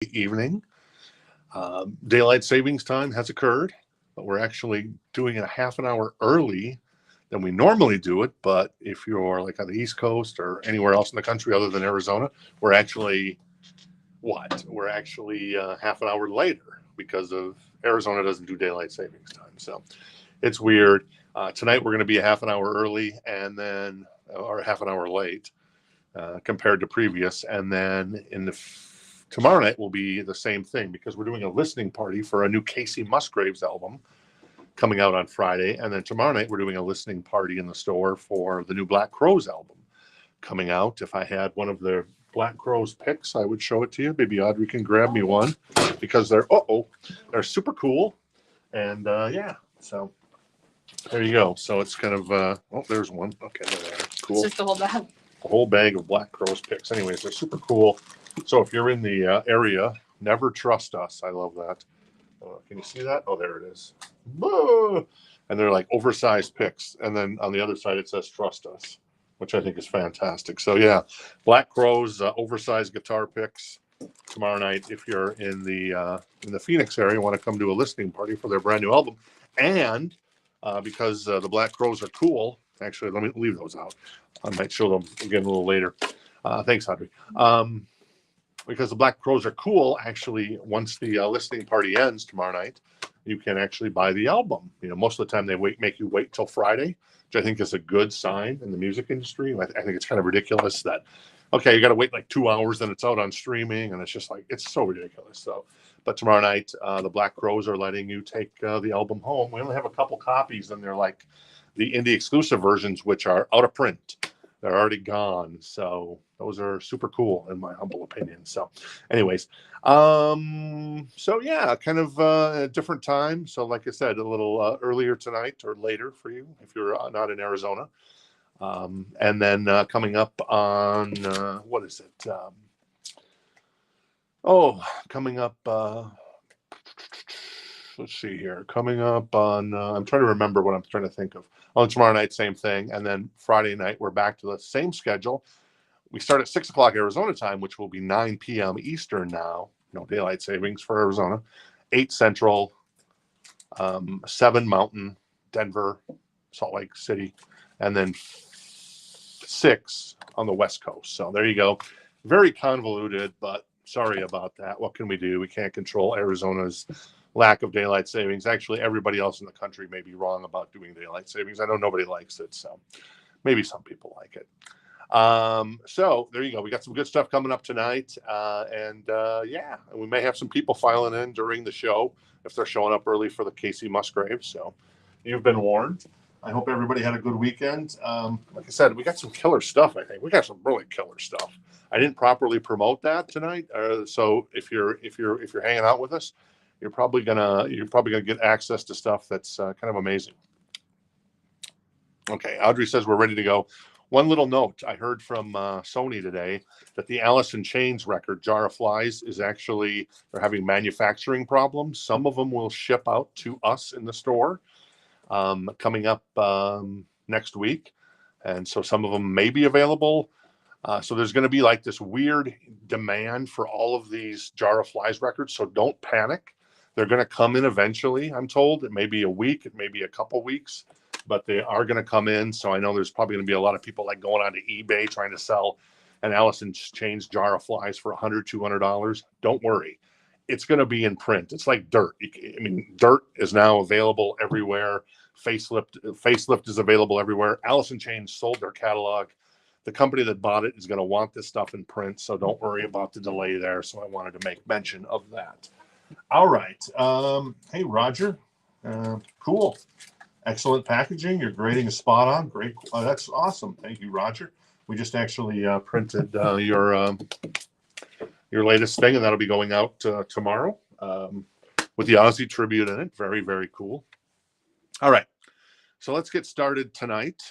evening. Daylight savings time has occurred, but we're actually doing it a half an hour early than we normally do it. But if you're like on the East Coast or anywhere else in the country other than Arizona, we're actually what? We're actually half an hour later because of Arizona doesn't do daylight savings time. So it's weird. Tonight we're going to be a half an hour early and then, or half an hour late compared to previous. And then tomorrow night will be the same thing because we're doing a listening party for a new Casey Musgraves album coming out on Friday. And then tomorrow night we're doing a listening party in the store for the new Black Crowes album coming out. If I had one of the Black Crowes picks, I would show it to you. Maybe Audrey can grab me one because they're super cool. And yeah, so there you go. So it's kind of there's one. Okay, there they are. Cool. It's just the whole bag. A whole bag of Black Crowes picks. Anyways, they're super cool. So if you're in the area, never trust us. I love that. Can you see that? Oh, there it is. And they're like oversized picks. And then on the other side, it says trust us, which I think is fantastic. So yeah, Black Crowes, oversized guitar picks tomorrow night. If you're in the Phoenix area, want to come to a listening party for their brand new album. And because the Black Crowes are cool, actually, let me leave those out. I might show them again a little later. Thanks, Audrey. Because the Black Crowes are cool, actually, once the listening party ends tomorrow night, you can actually buy the album. You know, most of the time they make you wait till Friday, which I think is a good sign in the music industry. I think it's kind of ridiculous that, okay, you got to wait like 2 hours, then it's out on streaming, and it's just like, it's so ridiculous. So, but tomorrow night, the Black Crowes are letting you take the album home. We only have a couple copies, and they're like the indie exclusive versions, which are out of print. They're already gone. So those are super cool in my humble opinion. So anyways, so yeah, kind of a different time. So like I said, a little earlier tonight or later for you if you're not in Arizona. And then coming up on, what is it? Coming up, let's see here. Coming up on, I'm trying to remember what I'm trying to think of. On tomorrow night, same thing. And then Friday night, we're back to the same schedule. We start at 6 o'clock Arizona time, which will be 9 p.m. Eastern now. No daylight savings for Arizona. 8 Central, 7 Mountain, Denver, Salt Lake City, and then 6 on the West Coast. So there you go. Very convoluted, but sorry about that. What can we do? We can't control Arizona's lack of daylight savings. Actually, everybody else in the country may be wrong about doing daylight savings. I know nobody likes it, so maybe some people like it. So there you go. We got some good stuff coming up tonight. Yeah, we may have some people filing in during the show if they're showing up early for the Casey Musgraves. So you've been warned. I hope everybody had a good weekend. Like I said, we got some killer stuff. I think we got some really killer stuff. I didn't properly promote that tonight. So if you're hanging out with us, you're probably gonna get access to stuff that's kind of amazing. Okay, Audrey says we're ready to go. One little note: I heard from Sony today that the Alice in Chains record "Jar of Flies" is actually they're having manufacturing problems. Some of them will ship out to us in the store coming up next week, and so some of them may be available. So there's going to be like this weird demand for all of these Jar of Flies records. So don't panic. They're going to come in eventually, I'm told. It may be a week, it may be a couple weeks, but they are going to come in. So I know there's probably going to be a lot of people like going onto eBay trying to sell an Alice in Chains Jar of Flies for $100, $200. Don't worry. It's going to be in print. It's like dirt. I mean, dirt is now available everywhere. Facelift is available everywhere. Alice in Chains sold their catalog. The company that bought it is going to want this stuff in print, so don't worry about the delay there. So I wanted to make mention of that. All right. Hey, Roger. Cool. Excellent packaging. Your grading is spot on. Great. That's awesome. Thank you, Roger. We just actually printed your latest thing, and that'll be going out tomorrow with the Ozzy tribute in it. Very, very cool. All right. So let's get started tonight.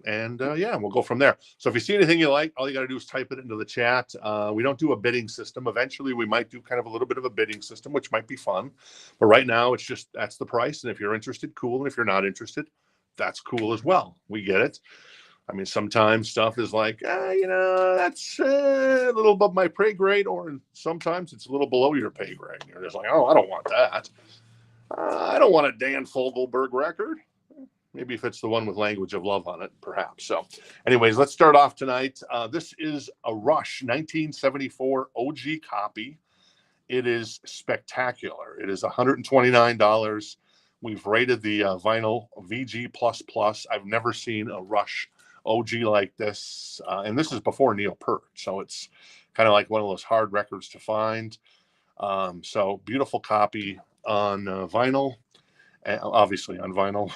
Yeah, we'll go from there. So if you see anything you like, all you got to do is type it into the chat. We don't do a bidding system. Eventually, we might do kind of a little bit of a bidding system, which might be fun. But right now, it's just that's the price. And if you're interested, cool. And if you're not interested, that's cool as well. We get it. I mean, sometimes stuff is like, that's a little above my pay grade, or sometimes it's a little below your pay grade. You're just like, oh, I don't want that. I don't want a Dan Fogelberg record. Maybe if it's the one with Language of Love on it, perhaps. So, anyways, let's start off tonight. This is a Rush 1974 OG copy. It is spectacular. It is $129. We've rated the vinyl VG++. I've never seen a Rush OG like this. And this is before Neil Peart. So it's kind of like one of those hard records to find. So beautiful copy on vinyl. Obviously on vinyl.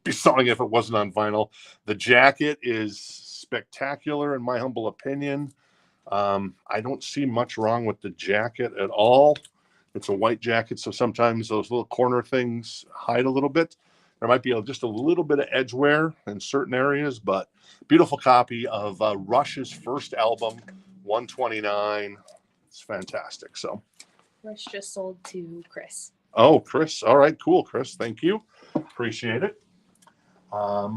Be selling if it wasn't on vinyl. The jacket is spectacular in my humble opinion. I don't see much wrong with the jacket at all. It's a white jacket, so sometimes those little corner things hide a little bit. There might be just a little bit of edge wear in certain areas, but beautiful copy of Rush's first album, 129. It's fantastic. So Rush just sold to Chris. Oh, Chris. All right, cool, Chris. Thank you. Appreciate it. There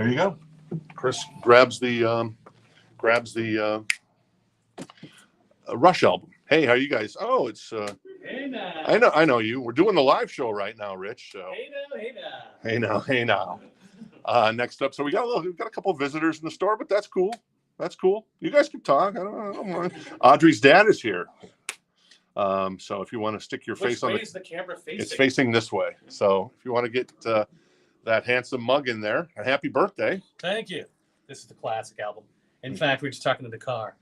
you go. Chris grabs the Rush album. Hey, how you guys? Oh, it's Hey now. I know you. We're doing the live show right now, Rich. So Hey now. Next up, so we've got a couple of visitors in the store, but that's cool. That's cool. You guys can talk. I don't mind. Audrey's dad is here. So if you want to stick your face on the camera facing? It's facing this way. So if you want to get that handsome mug in there, a happy birthday. Thank you. This is the classic album. In fact, we were just talking in the car.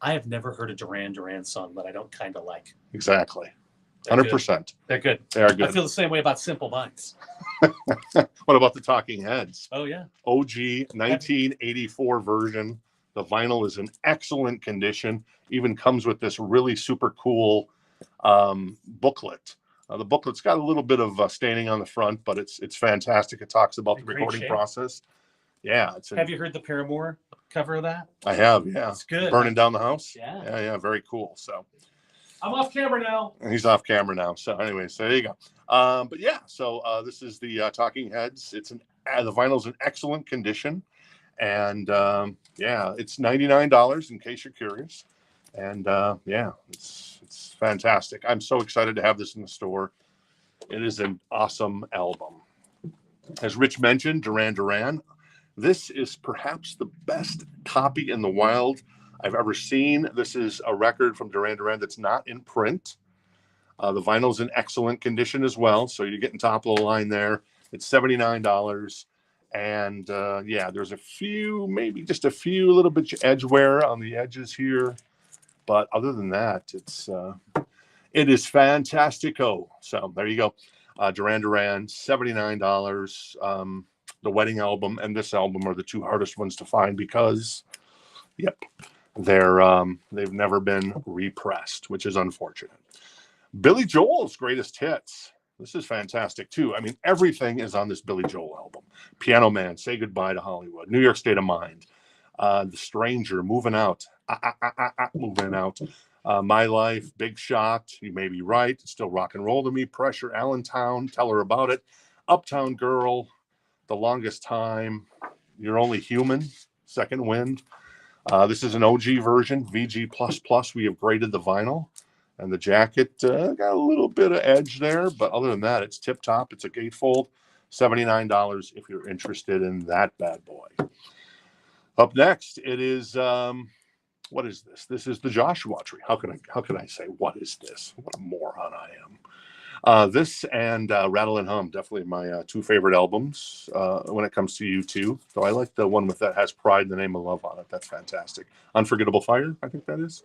I have never heard a Duran Duran song that I don't kind of like. Exactly. 100%. They're good. They are good. I feel the same way about Simple Minds. What about the Talking Heads? Oh, yeah. OG 1984 version. The vinyl is in excellent condition. Even comes with this really super cool booklet. The booklet's got a little bit of staining on the front, but it's fantastic. It talks about the recording process. Yeah. Have you heard the Paramore cover of that? I have, yeah. It's good. Burning Down the House? Yeah. Yeah, very cool. So I'm off camera now. He's off camera now. So anyways, there you go. But yeah, so this is the Talking Heads. The vinyl's in excellent condition. And yeah, it's $99 in case you're curious. And yeah, it's fantastic. I'm so excited to have this in the store. It is an awesome album. As Rich mentioned, Duran Duran. This is perhaps the best copy in the wild I've ever seen. This is a record from Duran Duran that's not in print. The vinyl's in excellent condition as well. So you're getting top of the line there. It's $79. And yeah, there's maybe just a few little bit edge wear on the edges here. But other than that, it is fantastico. So there you go. Duran Duran, $79. The Wedding album and this album are the two hardest ones to find because, yep, they've never been repressed, which is unfortunate. Billy Joel's greatest hits. This is fantastic too. I mean, everything is on this Billy Joel album. Piano Man, Say Goodbye to Hollywood, New York State of Mind, The Stranger, Moving Out, Moving Out, My Life, Big Shot, You May Be Right, It's Still Rock and Roll to Me, Pressure, Allentown, Tell Her About It, Uptown Girl, The Longest Time, You're Only Human, Second Wind. This is an OG version, VG++. We have graded the vinyl. And the jacket got a little bit of edge there, but other than that, it's tip top. It's a gatefold, $79 if you're interested in that bad boy. Up next, it is what is this? This is the Joshua Tree. How can I say what is this? What a moron I am. This and Rattle and Hum, definitely my two favorite albums when it comes to U2. So I like the one that has Pride in the Name of Love on it. That's fantastic. Unforgettable Fire, I think that is.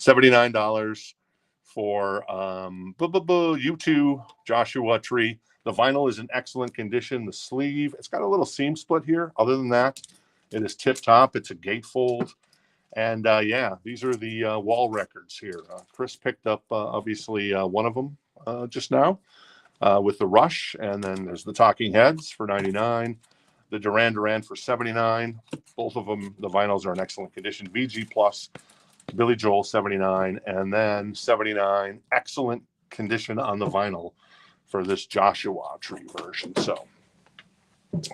$79 for U2 Joshua Tree. The vinyl is in excellent condition. The sleeve, it's got a little seam split here. Other than that, it is tip top. It's a gatefold. And yeah, these are the wall records here. Chris picked up obviously one of them just now with the Rush. And then there's the Talking Heads for $99. The Duran Duran for $79. Both of them, the vinyls are in excellent condition. VG Plus. Billy Joel, $79, and then $79, excellent condition on the vinyl for this Joshua Tree version. So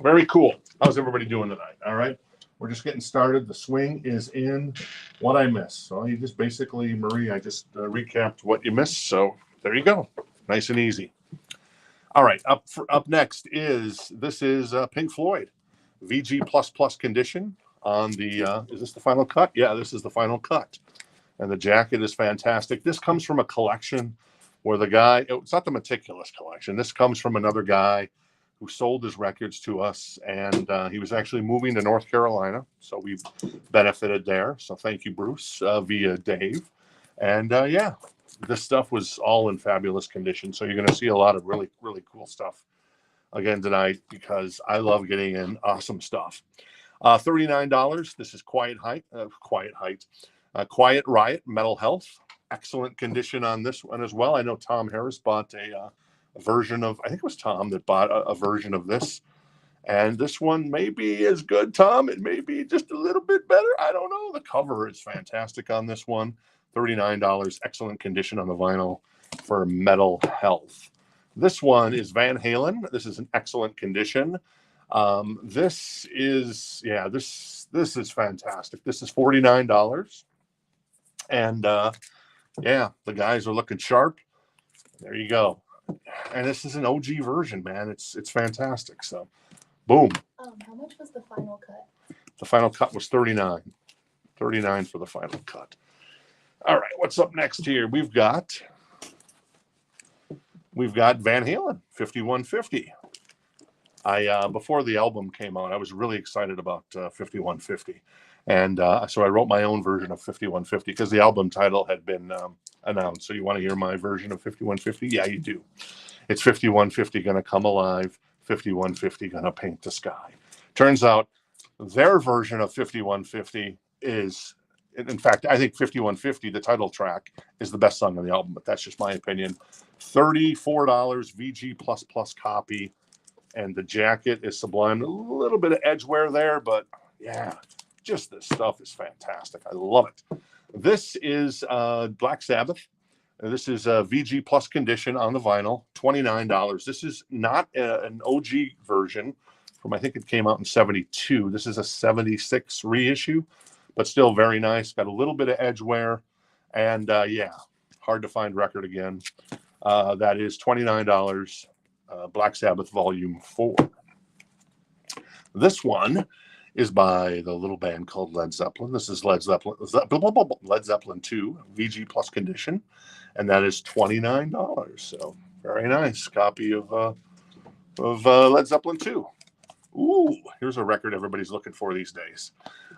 Very cool. How's everybody doing tonight? All right. We're just getting started. The swing is in. What I missed. So you just basically, Marie, I just recapped what you missed. So there you go. Nice and easy. All right. Up next is Pink Floyd, VG condition on the. Is this the final cut? Yeah, this is the final cut, and the jacket is fantastic. This comes from a collection where the guy. It's not the meticulous collection. This comes from another guy who sold his records to us, and he was actually moving to North Carolina, so we've benefited there. So thank you, Bruce, via Dave. And yeah, this stuff was all in fabulous condition. So you're going to see a lot of really, really cool stuff again tonight because I love getting in awesome stuff. $39. This is Quiet Riot Metal Health. Excellent condition on this one as well. I know Tom Harris bought a version of, I think it was Tom that bought a version of this, and this one may be as good, Tom. It may be just a little bit better. I don't know. The cover is fantastic on this one. $39. Excellent condition on the vinyl for Metal Health. This one is Van Halen. This is an excellent condition. This is fantastic. This is $49, and yeah, the guys are looking sharp. There you go. And this is an OG version, man. It's fantastic. So, boom. How much was the final cut? The final cut was $39. $39 for the final cut. All right, what's up next here? We've got Van Halen, 5150. Before the album came out, I was really excited about 5150. And so I wrote my own version of 5150 because the album title had been announced. So you want to hear my version of 5150? Yeah, you do. It's 5150 Gonna Come Alive, 5150 Gonna Paint the Sky. Turns out their version of 5150 is, in fact, I think 5150, the title track, is the best song on the album, but that's just my opinion. $34 VG++ copy, and the jacket is sublime. A little bit of edge wear there, but yeah, just this stuff is fantastic. I love it. This is Black Sabbath. This is a VG Plus condition on the vinyl, $29. This is not an OG version from, I think it came out in 72. This is a 76 reissue, but still very nice. Got a little bit of edge wear, and yeah, hard to find record again. That is $29, Black Sabbath Volume 4. This one is by the little band called Led Zeppelin. This is Led Zeppelin 2 VG Plus condition, and that is $29. So very nice copy of Led Zeppelin 2. Ooh, here's a record everybody's looking for these days.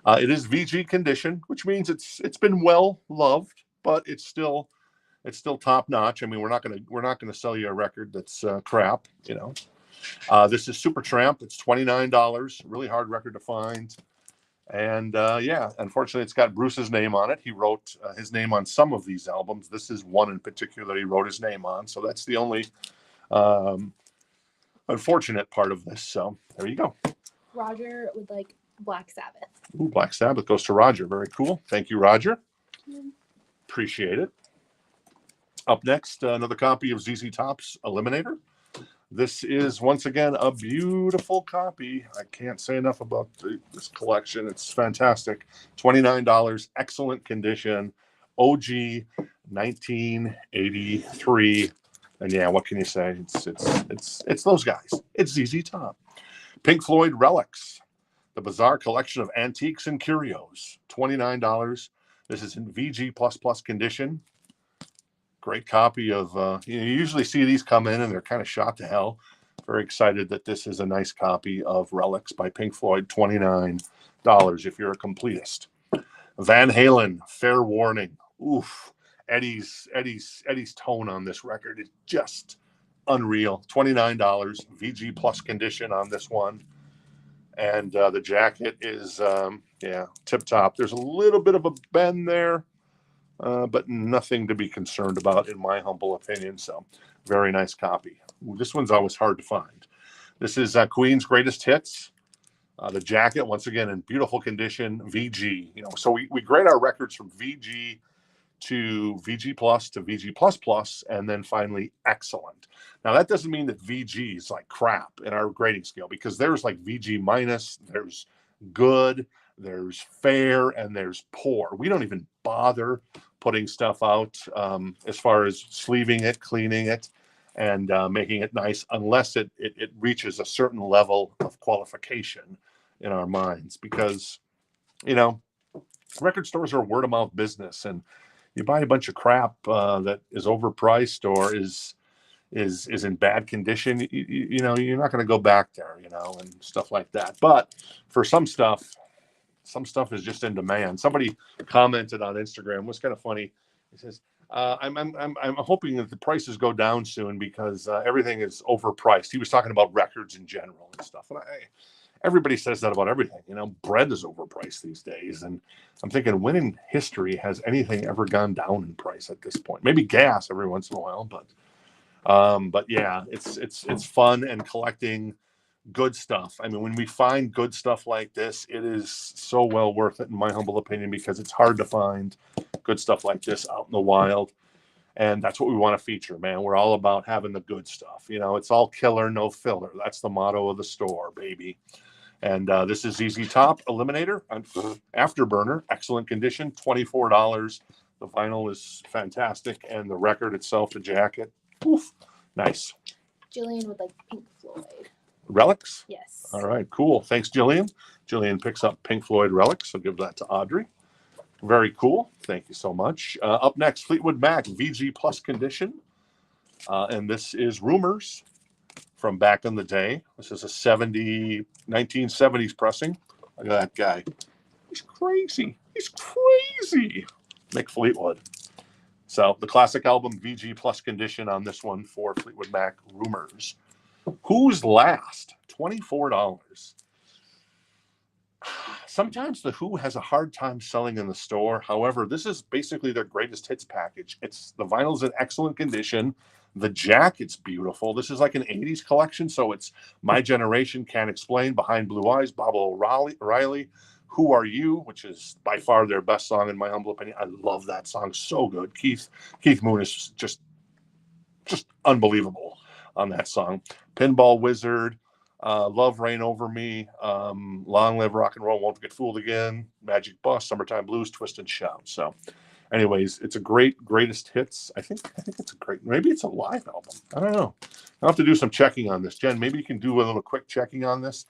It is VG condition, which means it's been well loved, but it's still top notch. I mean, we're not gonna sell you a record that's crap, you know. This is Supertramp. It's $29. Really hard record to find. And yeah, unfortunately, it's got Bruce's name on it. He wrote his name on some of these albums. This is one in particular that he wrote his name on. So that's the only unfortunate part of this. So there you go. Roger would like Black Sabbath. Ooh, Black Sabbath goes to Roger. Very cool. Thank you, Roger. Appreciate it. Up next, another copy of ZZ Top's Eliminator. This is, once again, a beautiful copy. I can't say enough about this collection. It's fantastic. $29, excellent condition, OG 1983. And yeah, what can you say? It's those guys. It's ZZ Top. Pink Floyd Relics, the bizarre collection of antiques and curios. $29. This is in VG++ condition. Great copy of, you usually see these come in and they're kind of shot to hell. Very excited that this is a nice copy of Relics by Pink Floyd, $29 if you're a completist. Van Halen, Fair Warning. Oof. Eddie's tone on this record is just unreal. $29, VG Plus condition on this one. And the jacket is, yeah, tip top. There's a little bit of a bend there. But nothing to be concerned about, in my humble opinion. So, very nice copy. Ooh, this one's always hard to find. This is Queen's Greatest Hits. The jacket, once again, in beautiful condition. VG. You know, so we grade our records from VG to VG plus to VG plus plus, and then finally excellent. Now that doesn't mean that VG is like crap in our grading scale, because there's like VG minus, there's good, there's fair, and there's poor. We don't even bother putting stuff out as far as sleeving it, cleaning it, and making it nice, unless it reaches a certain level of qualification in our minds. Because, you know, record stores are a word of mouth business, and you buy a bunch of crap that is overpriced or is in bad condition, you know, you're not going to go back there, you know, and stuff like that. But for some stuff is just in demand. Somebody commented on Instagram, it was kind of funny. He says, I'm hoping that the prices go down soon because everything is overpriced. He was talking about records in general and stuff. And everybody says that about everything. You know, bread is overpriced these days. And I'm thinking, when in history has anything ever gone down in price at this point? Maybe gas every once in a while, but yeah, it's fun and collecting good stuff. I mean, when we find good stuff like this, it is so well worth it, in my humble opinion, because it's hard to find good stuff like this out in the wild. And that's what we want to feature, man. We're all about having the good stuff. You know, it's all killer, no filler. That's the motto of the store, baby. And this is ZZ Top Eliminator, Afterburner, excellent condition, $24. The vinyl is fantastic, and the record itself, the jacket, oof, nice. Jillian would like Pink Floyd. Relics? Yes. All right, cool. Thanks, Jillian. Jillian picks up Pink Floyd Relics, so give that to Audrey. Very cool. Thank you so much. Up next, Fleetwood Mac, VG Plus condition. And this is Rumors from back in the day. This is a 1970s pressing. Look at that guy. He's crazy. He's crazy. Mick Fleetwood. So the classic album, VG Plus condition on this one for Fleetwood Mac, Rumors. Who's Last? $24. Sometimes the Who has a hard time selling in the store. However, this is basically their greatest hits package. The vinyl's in excellent condition. The jacket's beautiful. This is like an 80s collection, so it's My Generation, Can't Explain, Behind Blue Eyes, Bob O'Reilly, Who Are You, which is by far their best song in my humble opinion. I love that song, so good. Keith Moon is just unbelievable on that song. Pinball Wizard, Love Reign Over Me, Long Live Rock and Roll, Won't Get Fooled Again, Magic Bus, Summertime Blues, Twist and Shout. So anyways, it's a greatest hits. I think it's a great, maybe it's a live album. I don't know. I'll have to do some checking on this. Jen, maybe you can do a little quick checking on this.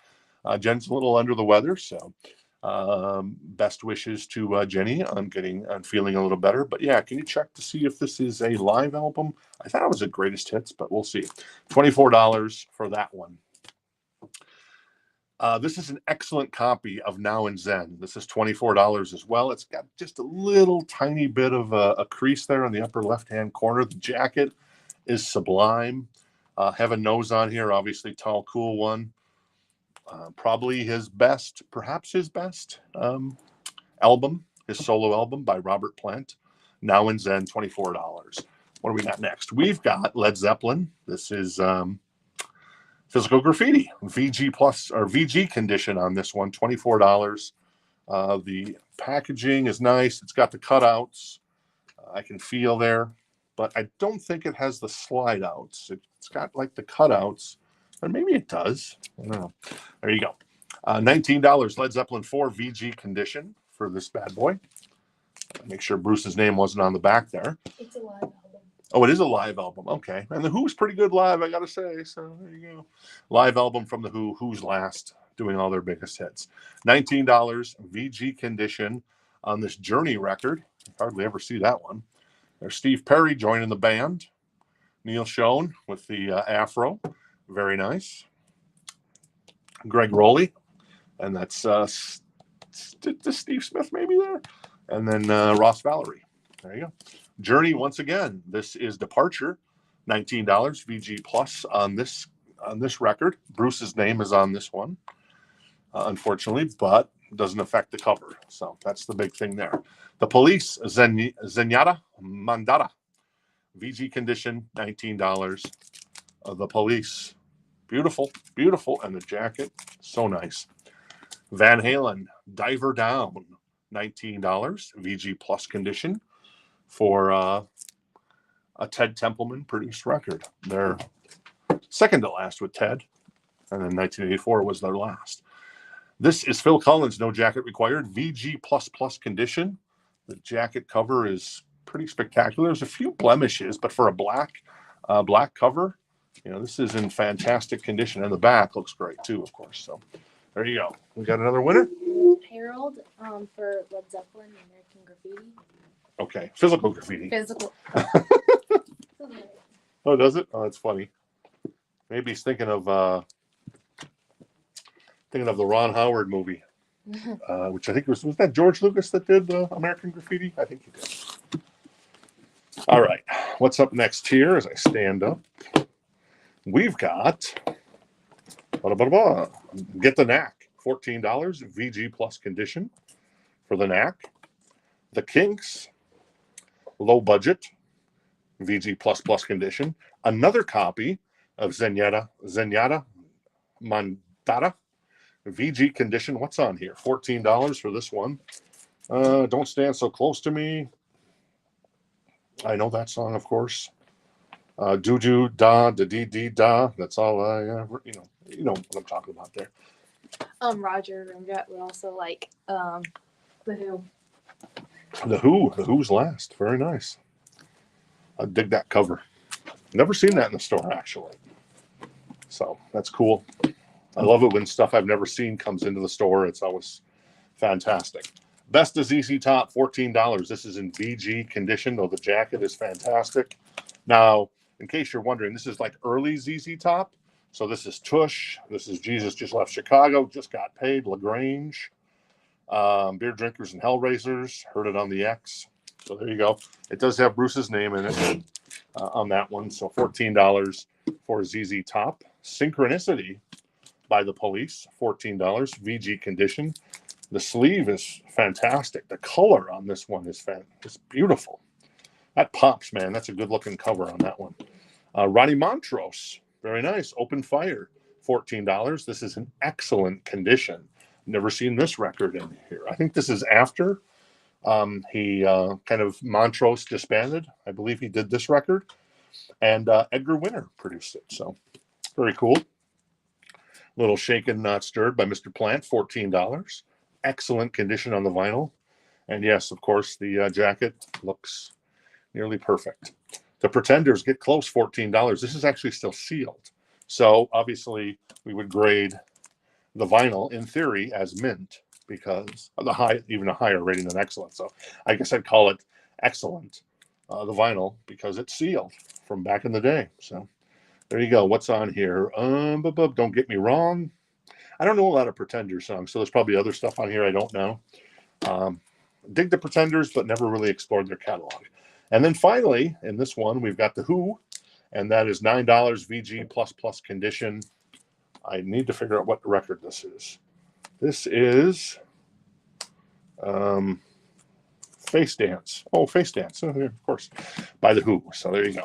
Jen's a little under the weather, so best wishes to Jenny on feeling a little better. But yeah, can you check to see if this is a live album? I thought it was a greatest hits, but we'll see. $24 for that one. This is an excellent copy of Now and Zen. This is $24 as well. It's got just a little tiny bit of a crease there on the upper left-hand corner. The jacket is sublime. Heaven Knows on here, obviously Tall Cool One. Probably perhaps his best album, his solo album by Robert Plant. Now and Zen, $24. What do we got next? We've got Led Zeppelin. This is Physical Graffiti, VG Plus or VG condition on this one, $24. The packaging is nice. It's got the cutouts. I can feel there, but I don't think it has the slide outs. It's got like the cutouts, and maybe it does. I don't know. There you go. $19 Led Zeppelin 4 VG condition for this bad boy. Make sure Bruce's name wasn't on the back there. It's a live album. Oh, it is a live album. Okay. And the Who's pretty good live, I got to say. So there you go. Live album from the Who, Who's Last, doing all their biggest hits. $19 VG condition on this Journey record. Hardly ever see that one. There's Steve Perry joining the band. Neil Schon with the afro. Very nice. Greg Rowley. And that's Steve Smith maybe there. And then Ross Valerie. There you go. Journey once again. This is Departure, $19 VG plus on this record. Bruce's name is on this one, unfortunately, but doesn't affect the cover. So that's the big thing there. The Police, Zenyatta Mandata, VG condition, $19. The Police, beautiful, and the jacket, so nice. Van Halen, Diver Down, $19 VG plus condition. for a Ted Templeman produced record. Their second to last with Ted, and then 1984 was their last. This is Phil Collins, No Jacket Required, VG++ condition. The jacket cover is pretty spectacular. There's a few blemishes, but for a black cover, this is in fantastic condition. And the back looks great too, of course. So there you go. We got another winner. Harold for Led Zeppelin, American Graffiti. Okay, physical graffiti. Physical. Oh, does it? Oh, that's funny. Maybe he's thinking of the Ron Howard movie, which I think was that George Lucas that did American Graffiti? I think he did. All right, what's up next here as I stand up? We've got Get the Knack, $14, VG plus condition for the Knack. The Kinks, low budget, VG plus condition. Another copy of Zenyatta Mandata, VG condition. What's on here? $14 for this one. Don't Stand So Close to Me. I know that song, of course. Do do da da dee dee da. That's all I ever. You know what I'm talking about there. Roger Ramjet would also like the Who. The Who's last. Very nice. I dig that cover. Never seen that in the store actually. So that's cool. I love it when stuff I've never seen comes into the store. It's always fantastic. Best of ZZ Top, $14. This is in VG condition, though the jacket is fantastic. Now, in case you're wondering, this is like early ZZ Top. So this is Tush. This is Jesus Just Left Chicago, Just Got Paid, LaGrange, Beer Drinkers and Hellraisers, Heard It on the X. So there you go. It does have Bruce's name in it on that one. So $14 for ZZ Top. Synchronicity by the Police, $14, VG condition. The sleeve is fantastic. The color on this one is beautiful. That pops, man. That's a good looking cover on that one. Ronnie Montrose, very nice. Open Fire, $14. This is in excellent condition. Never seen this record in here. I think this is after he kind of Montrose disbanded. I believe he did this record. And Edgar Winter produced it. So very cool. Little Shaken Not Stirred by Mr. Plant, $14. Excellent condition on the vinyl. And yes, of course, the jacket looks nearly perfect. The Pretenders, Get Close, $14. This is actually still sealed. So obviously we would grade the vinyl in theory as mint because of even a higher rating than excellent. So I guess I'd call it excellent, the vinyl, because it's sealed from back in the day. So there you go. What's on here? Don't Get Me Wrong. I don't know a lot of Pretenders songs, so there's probably other stuff on here I don't know. Dig the Pretenders, but never really explored their catalog. And then finally, in this one, we've got The Who, and that is $9 VG++ condition. I need to figure out what record this is. This is Face Dance. Oh, Face Dance. Oh, yeah, of course. By The Who. So there you go.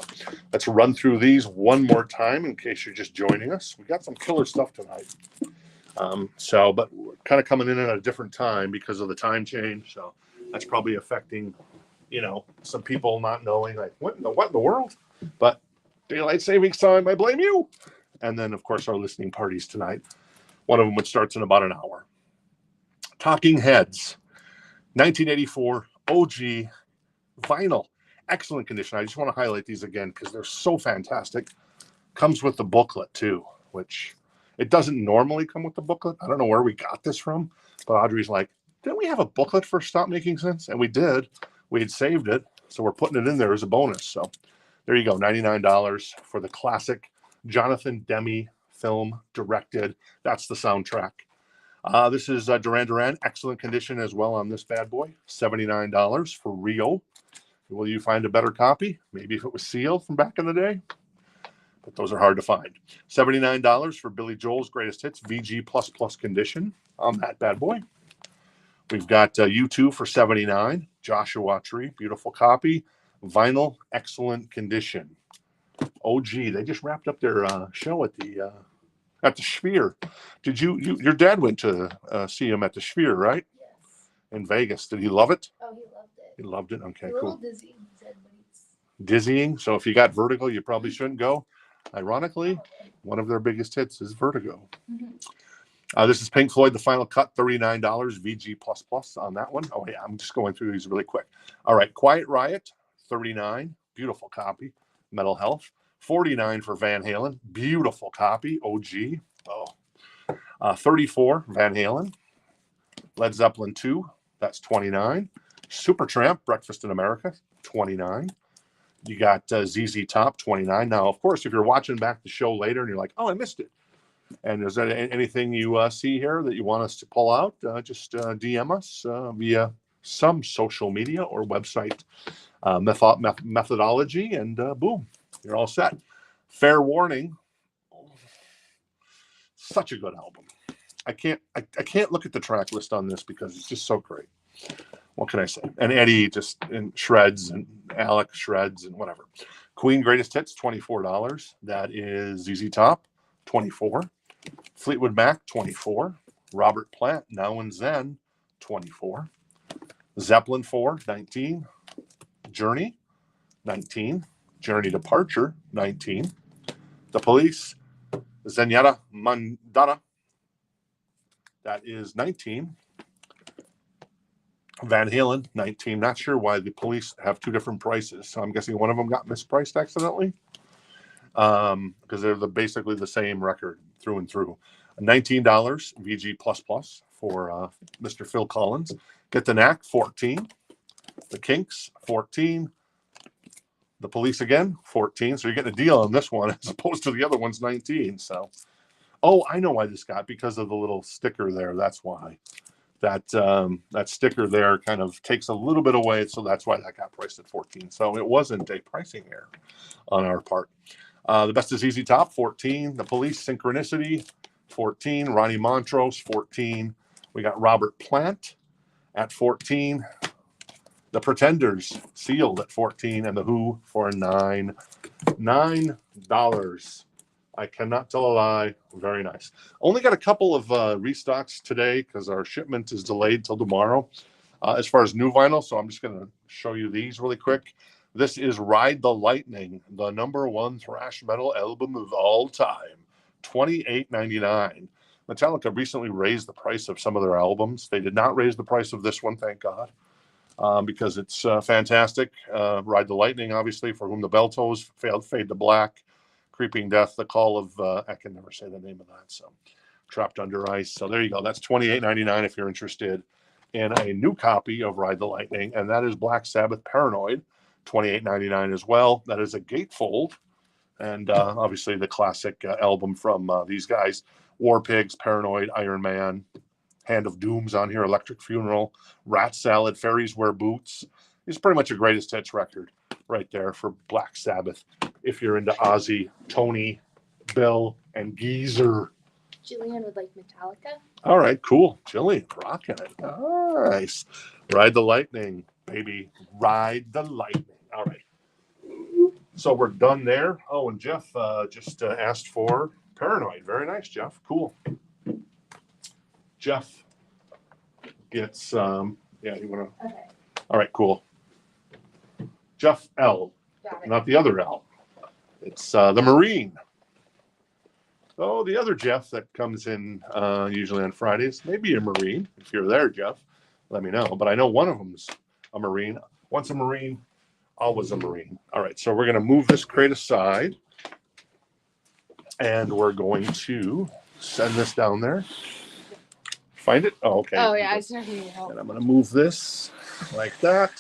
Let's run through these one more time in case you're just joining us. We got some killer stuff tonight. But we're kind of coming in at a different time because of the time change. So that's probably affecting, some people not knowing, like, what in the world? But daylight savings time, I blame you. And then, of course, our listening parties tonight. One of them which starts in about an hour. Talking Heads, 1984 OG vinyl, excellent condition. I just want to highlight these again because they're so fantastic. Comes with the booklet too, which it doesn't normally come with the booklet. I don't know where we got this from, but Audrey's like, didn't we have a booklet for Stop Making Sense? And we did. We had saved it, so we're putting it in there as a bonus. So there you go, $99 for the classic Jonathan Demme film directed. That's the soundtrack. This is Duran Duran, excellent condition as well on this bad boy. $79 for Rio. Will you find a better copy? Maybe if it was sealed from back in the day. But those are hard to find. $79 for Billy Joel's Greatest Hits, VG++ condition on that bad boy. We've got U2 for $79. Joshua Tree, beautiful copy. Vinyl, excellent condition. OG, they just wrapped up their show at the Sphere. Did your dad went to see him at the Sphere, right? Yes. In Vegas. Did he love it? Oh, he loved it. He loved it. Okay, A little cool. dizzy. He said. dizzying. So if you got vertigo, you probably shouldn't go. Ironically, one of their biggest hits is Vertigo. This is Pink Floyd, The Final Cut, $39, VG++ on that one. Oh, yeah, I'm just going through these really quick. All right, Quiet Riot, $39, beautiful copy. Mental Health, $49 for Van Halen, beautiful copy, OG. Oh, $34, Van Halen. Led Zeppelin 2, that's $29. Supertramp, Breakfast in America, $29. You got ZZ Top, $29. Now, of course, if you're watching back the show later and you're like, oh, I missed it. And is there anything you see here that you want us to pull out? Just DM us via some social media or website methodology, and boom, you're all set. Fair Warning, such a good album. I can't look at the track list on this because it's just so great. What can I say? And Eddie just in shreds, and Alec shreds, and whatever. Queen Greatest Hits, $24. That is ZZ Top, $24. Fleetwood Mac, $24. Robert Plant, Now and Then, $24. Zeppelin 4, $19. Journey, $19. Journey Departure, $19. The Police, Zenyatta Mandata, that is $19. Van Halen, $19. Not sure why the Police have two different prices, so I'm guessing one of them got mispriced accidentally, because they're basically the same record through and through. $19 VG++ for Mr. Phil Collins. Get the Knack, $14. The Kinks, $14. The Police again, $14. So you're getting a deal on this one as opposed to the other one's $19. So, oh, I know why this got, because of the little sticker there. That's why. That sticker there kind of takes a little bit away, so that's why that got priced at $14. So it wasn't a pricing error on our part. The Best is ZZ Top, $14. The Police, Synchronicity, $14. Ronnie Montrose, $14. We got Robert Plant at $14. The Pretenders, Sealed at $14, and The Who for $9. $9. I cannot tell a lie. Very nice. Only got a couple of restocks today because our shipment is delayed till tomorrow as far as new vinyl. So I'm just going to show you these really quick. This is Ride the Lightning, the #1 thrash metal album of all time. $28.99. Metallica recently raised the price of some of their albums. They did not raise the price of this one, thank God, because it's fantastic. Ride the Lightning, obviously, For Whom the Bell Tolls, Fade to Black, Creeping Death, The Call of, I can never say the name of that, so Trapped Under Ice. So there you go. That's $28.99 if you're interested in a new copy of Ride the Lightning, and that is Black Sabbath Paranoid, $28.99 as well. That is a gatefold, and obviously the classic album from these guys, War Pigs, Paranoid, Iron Man, Hand of Doom's on here, Electric Funeral, Rat Salad, Fairies Wear Boots. It's pretty much a greatest hits record right there for Black Sabbath. If you're into Ozzy, Tony, Bill, and Geezer. Jillian would like Metallica. All right, cool. Jillian, rocking it. Nice. Ride the Lightning, baby. Ride the Lightning. All right. So we're done there. Oh, and Jeff just asked for Paranoid. Very nice, Jeff. Cool. Jeff gets, yeah, you want to? Okay. All right, cool. Jeff L, Got it. not the other L. It's the Marine. Oh, the other Jeff that comes in usually on Fridays. Maybe a Marine. If you're there, Jeff, let me know. But I know one of them's a Marine. Once a Marine, always a Marine. All right, so we're going to move this crate aside. And we're going to send this down there. Find it? Oh, okay. Oh, yeah, I just need help. And I'm going to move this like that.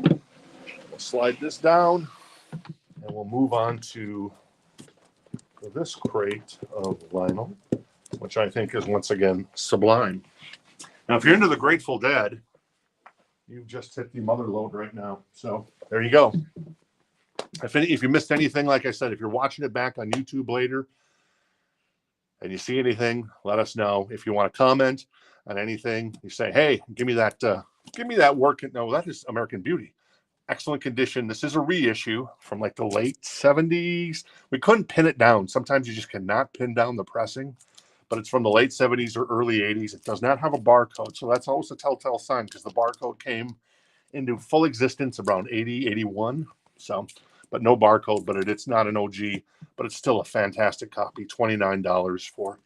We'll slide this down. And we'll move on to this crate of vinyl, which I think is once again sublime. Now, if you're into the Grateful Dead, you've just hit the mother load right now. So there you go. If you missed anything, like I said, if you're watching it back on YouTube later and you see anything, let us know. If you want to comment on anything, you say, hey, give me that work. No, that is American Beauty. Excellent condition. This is a reissue from like the late 70s. We couldn't pin it down. Sometimes you just cannot pin down the pressing, but it's from the late 70s or early 80s. It does not have a barcode, so that's always a telltale sign because the barcode came into full existence around 80, 81. So, but no barcode, but it's not an OG, but it's still a fantastic copy. $29 for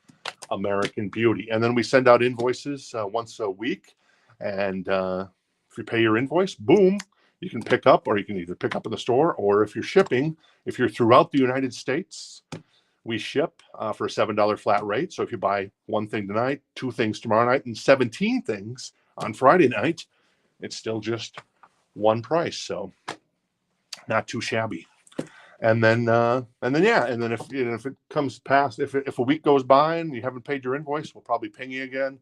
American Beauty. And then we send out invoices once a week. And if you pay your invoice, boom, you can pick up, or you can either pick up in the store, or if you're shipping, if you're throughout the United States, we ship for a $7 flat rate. So if you buy one thing tonight, two things tomorrow night, and 17 things on Friday night, it's still just one price. So not too shabby. And then if it comes past, if a week goes by and you haven't paid your invoice, we'll probably ping you again.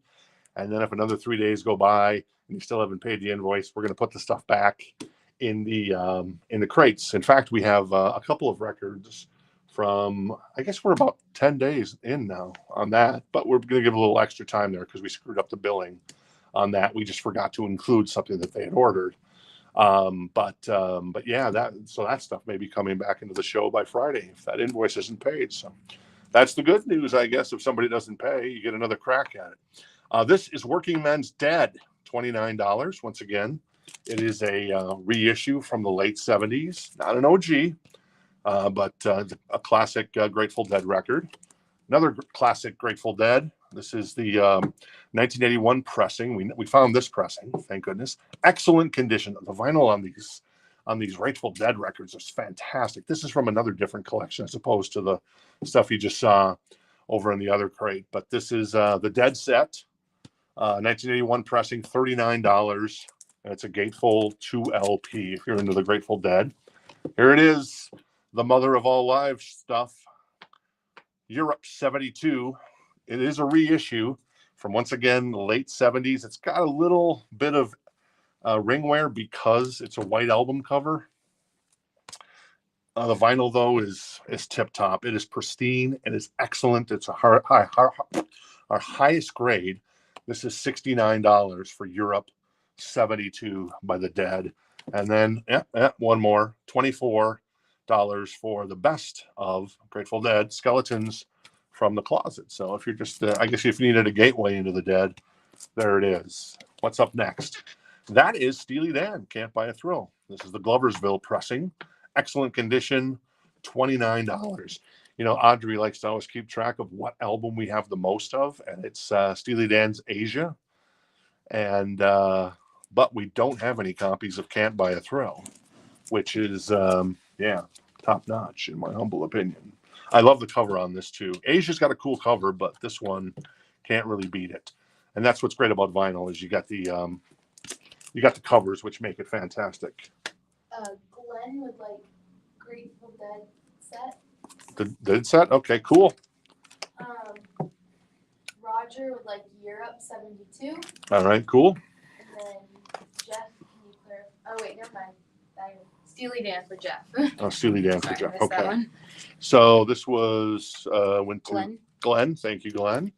And then if another 3 days go by and you still haven't paid the invoice, we're going to put the stuff back in the crates. In fact, we have a couple of records from, I guess we're about 10 days in now on that, but we're going to give a little extra time there because we screwed up the billing on that. We just forgot to include something that they had ordered. But yeah, that stuff may be coming back into the show by Friday if that invoice isn't paid. So that's the good news, I guess. If somebody doesn't pay, you get another crack at it. This is Working Men's Dead, $29. Once again, it is a reissue from the late 70s, not an OG, but a classic Grateful Dead record. Another classic Grateful Dead. This is the 1981 pressing. We found this pressing, thank goodness. Excellent condition. The vinyl on these Grateful Dead records is fantastic. This is from another different collection as opposed to the stuff you just saw over in the other crate. But this is the Dead set, 1981 pressing, $39. And it's a gatefold 2 LP if you're into the Grateful Dead. Here it is, the mother of all live stuff. Europe 72. It is a reissue from, once again, the late 70s. It's got a little bit of ring wear because it's a white album cover. The vinyl, though, is tip top. It is pristine. It is excellent. It's our highest grade. This is $69 for Europe 72 by the Dead. And then one more, $24 for the best of Grateful Dead, Skeletons from the Closet. So if you're just, I guess if you needed a gateway into the Dead, there it is. What's up next? That is Steely Dan, Can't Buy a Thrill. This is the Gloversville pressing. Excellent condition, $29. You know, Audrey likes to always keep track of what album we have the most of, and it's Steely Dan's Asia. And but we don't have any copies of Can't Buy a Thrill, which is top notch in my humble opinion. I love the cover on this too. Asia's got a cool cover, but this one can't really beat it. And that's what's great about vinyl is you got the covers, which make it fantastic. Glenn would like Grateful Dead set. The Dead set? Okay, cool. Roger would like Europe 72. All right, cool. And then Jeff, can you clear? Oh wait, never mind. Steely Dan for Jeff. Oh, Steely Dan for Sorry, Jeff. I missed that Okay. one. So this was went to Glenn. Glenn. Thank you, Glenn.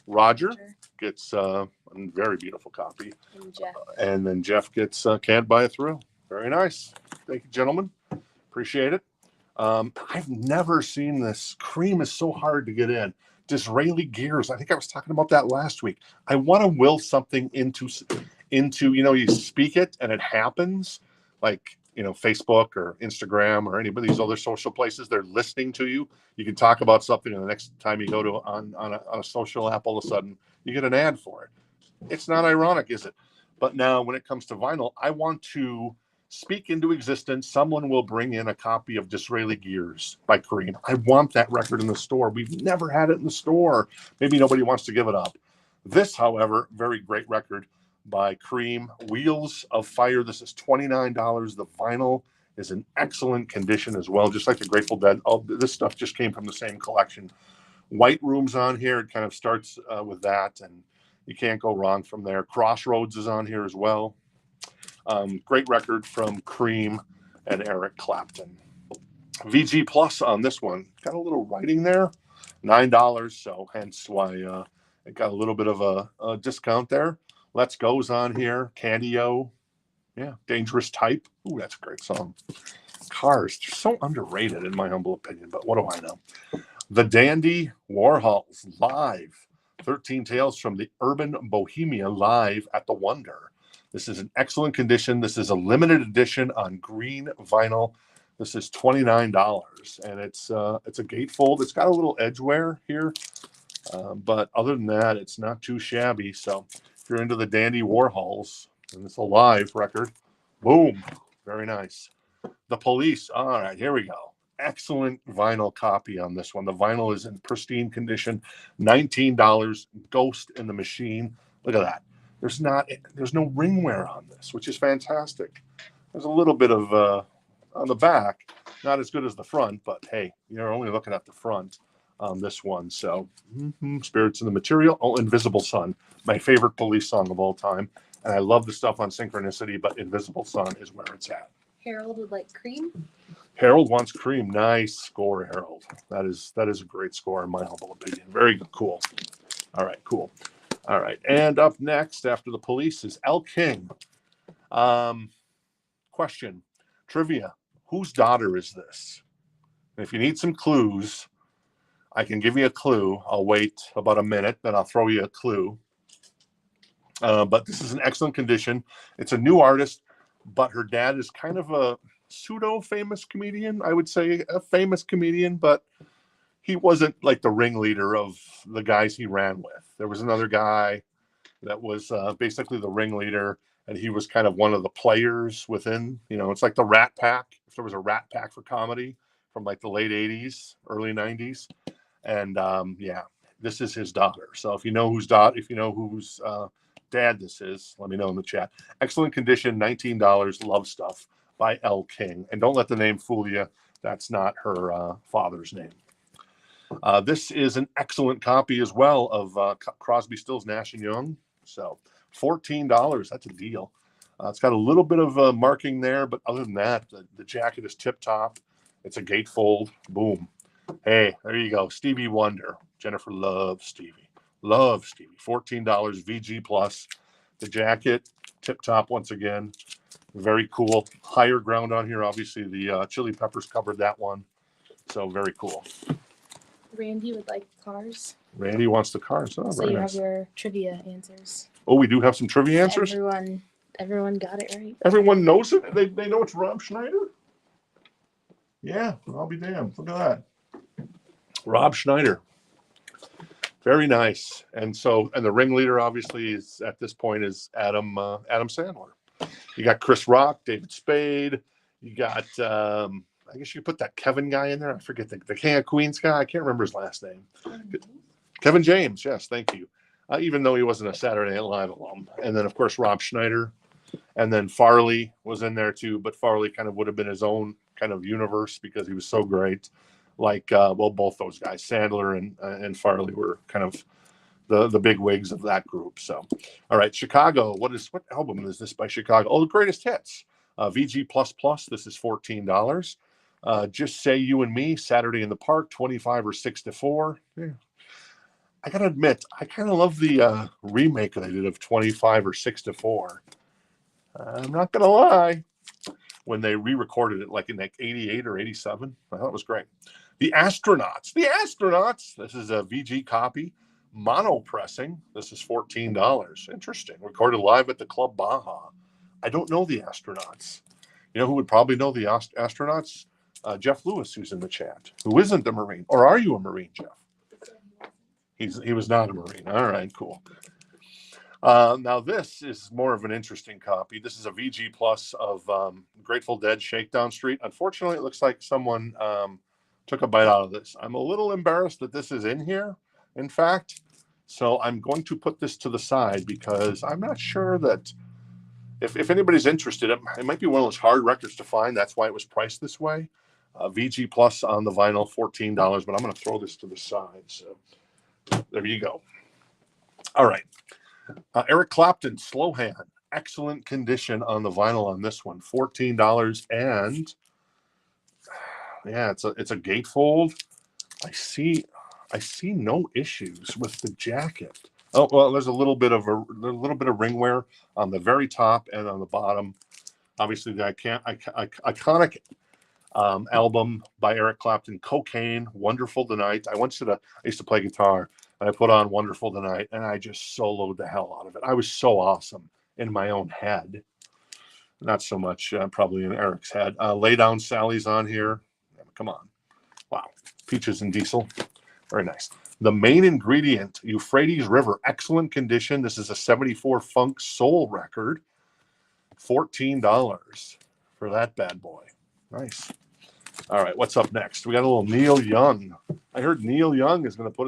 Roger gets a very beautiful copy. And Jeff. And then Jeff gets Can't Buy a Thrill. Very nice. Thank you, gentlemen. Appreciate it. I've never seen this. Cream is so hard to get in. Disraeli Gears. I think I was talking about that last week. I want to will something into you speak it and it happens, like Facebook or Instagram or any of these other social places. They're listening to you. You can talk about something, and the next time you go to on a social app, all of a sudden you get an ad for it. It's not ironic, is it? But now when it comes to vinyl, I want to speak into existence. Someone will bring in a copy of Disraeli Gears by Cream. I want that record in the store. We've never had it in the store. Maybe nobody wants to give it up. This, however, very great record by Cream, Wheels of Fire. This is $29. The vinyl is in excellent condition as well, just like the Grateful Dead. All this stuff just came from the same collection. White Room's on here. It kind of starts with that, and you can't go wrong from there. Crossroads is on here as well. Great record from Cream and Eric Clapton. VG Plus on this one. Got a little writing there. $9, so hence why it got a little bit of a discount there. Let's Go's on here. Candy-O. Yeah, Dangerous Type. Ooh, that's a great song. Cars. They're so underrated in my humble opinion, but what do I know? The Dandy Warhols live. 13 Tales from the Urban Bohemia live at the Wonder. This is an excellent condition. This is a limited edition on green vinyl. This is $29, and it's a gatefold. It's got a little edge wear here, but other than that, it's not too shabby. So if you're into the Dandy Warhols, and it's a live record, boom, very nice. The Police. All right, here we go. Excellent vinyl copy on this one. The vinyl is in pristine condition. $19. Ghost in the Machine. Look at that. There's no ring wear on this, which is fantastic. There's a little bit of on the back, not as good as the front, but hey, you're only looking at the front on this one. So Spirits in the Material. Oh, Invisible Sun, my favorite Police song of all time. And I love the stuff on Synchronicity, but Invisible Sun is where it's at. Harold would like cream. Harold wants cream. Nice score, Harold. That is a great score in my humble opinion. Very good. Cool. All right, cool. All right. And up next after the Police is El King. Question. Trivia. Whose daughter is this? And if you need some clues, I can give you a clue. I'll wait about a minute, then I'll throw you a clue. But this is in excellent condition. It's a new artist, but her dad is kind of a pseudo-famous comedian. I would say a famous comedian, but he wasn't like the ringleader of the guys he ran with. There was another guy that was basically the ringleader, and he was kind of one of the players within. It's like the Rat Pack. If there was a Rat Pack for comedy from like the late 80s, early 90s. And this is his daughter. So if you know whose dad this is, let me know in the chat. Excellent condition, $19. Love Stuff by El King. And don't let the name fool you. That's not her father's name. This is an excellent copy as well of Crosby, Stills, Nash & Young. So $14. That's a deal. It's got a little bit of marking there, but other than that, the jacket is tip-top. It's a gatefold. Boom. Hey, there you go. Stevie Wonder. Jennifer loves Stevie. Love Stevie. $14 VG plus. The jacket, tip top once again. Very cool. Higher ground on here. Obviously, the Chili Peppers covered that one. So very cool. Randy would like cars. Randy wants the cars. Oh, So very you nice. have your trivia answers. Oh, we do have some trivia answers? Everyone got it right. Everyone knows it? They know it's Rob Schneider? Yeah, I'll be damned. Look at that. Rob Schneider. Very nice. And the ringleader obviously is at this point is Adam Sandler. You got Chris Rock, David Spade. You got I guess you could put that Kevin guy in there. I forget the King of Queens guy. I can't remember his last name. Kevin James. Yes, thank you. Even though he wasn't a Saturday Night Live alum. And then of course Rob Schneider. And then Farley was in there too, but Farley kind of would have been his own kind of universe because he was so great. Like both those guys, Sandler and Farley, were kind of the big wigs of that group. So, all right, Chicago. What album is this by Chicago? Oh, the Greatest Hits. VG plus plus. This is $14. Just Say You and Me. Saturday in the Park. 25 or 6 to 4. Yeah. I gotta admit, I kind of love the remake that they did of 25 or 6 to 4. I'm not gonna lie. When they re-recorded it, like in 88 or 87, I thought it was great. The Astronauts. This is a VG copy, mono pressing. This is $14. Interesting. Recorded live at the Club Baja. I don't know the Astronauts. You know who would probably know the Astronauts? Jeff Lewis, who's in the chat, who isn't a Marine. Or are you a Marine, Jeff? He was not a Marine. All right, cool. Now this is more of an interesting copy. This is a VG plus of Grateful Dead, Shakedown Street. Unfortunately, it looks like someone took a bite out of this. I'm a little embarrassed that this is in here, in fact. So I'm going to put this to the side because I'm not sure that if anybody's interested, it might be one of those hard records to find. That's why it was priced this way. VG plus on the vinyl, $14, but I'm going to throw this to the side. So there you go. All right. Eric Clapton, Slow Hand. Excellent condition on the vinyl on this one. $14. And yeah, it's a gatefold. I see no issues with the jacket. Oh, well, there's a little bit of ring wear on the very top and on the bottom. Obviously, the iconic album by Eric Clapton, Cocaine, Wonderful Tonight. I used to play guitar, and I put on Wonderful Tonight, and I just soloed the hell out of it. I was so awesome in my own head. Not so much probably in Eric's head. Lay Down Sally's on here. Come on. Wow. Peaches and Diesel. Very nice. The Main Ingredient, Euphrates River. Excellent condition. This is a 74 funk soul record. $14 for that bad boy. Nice. All right, what's up next? We got a little Neil Young. I heard Neil Young is going to put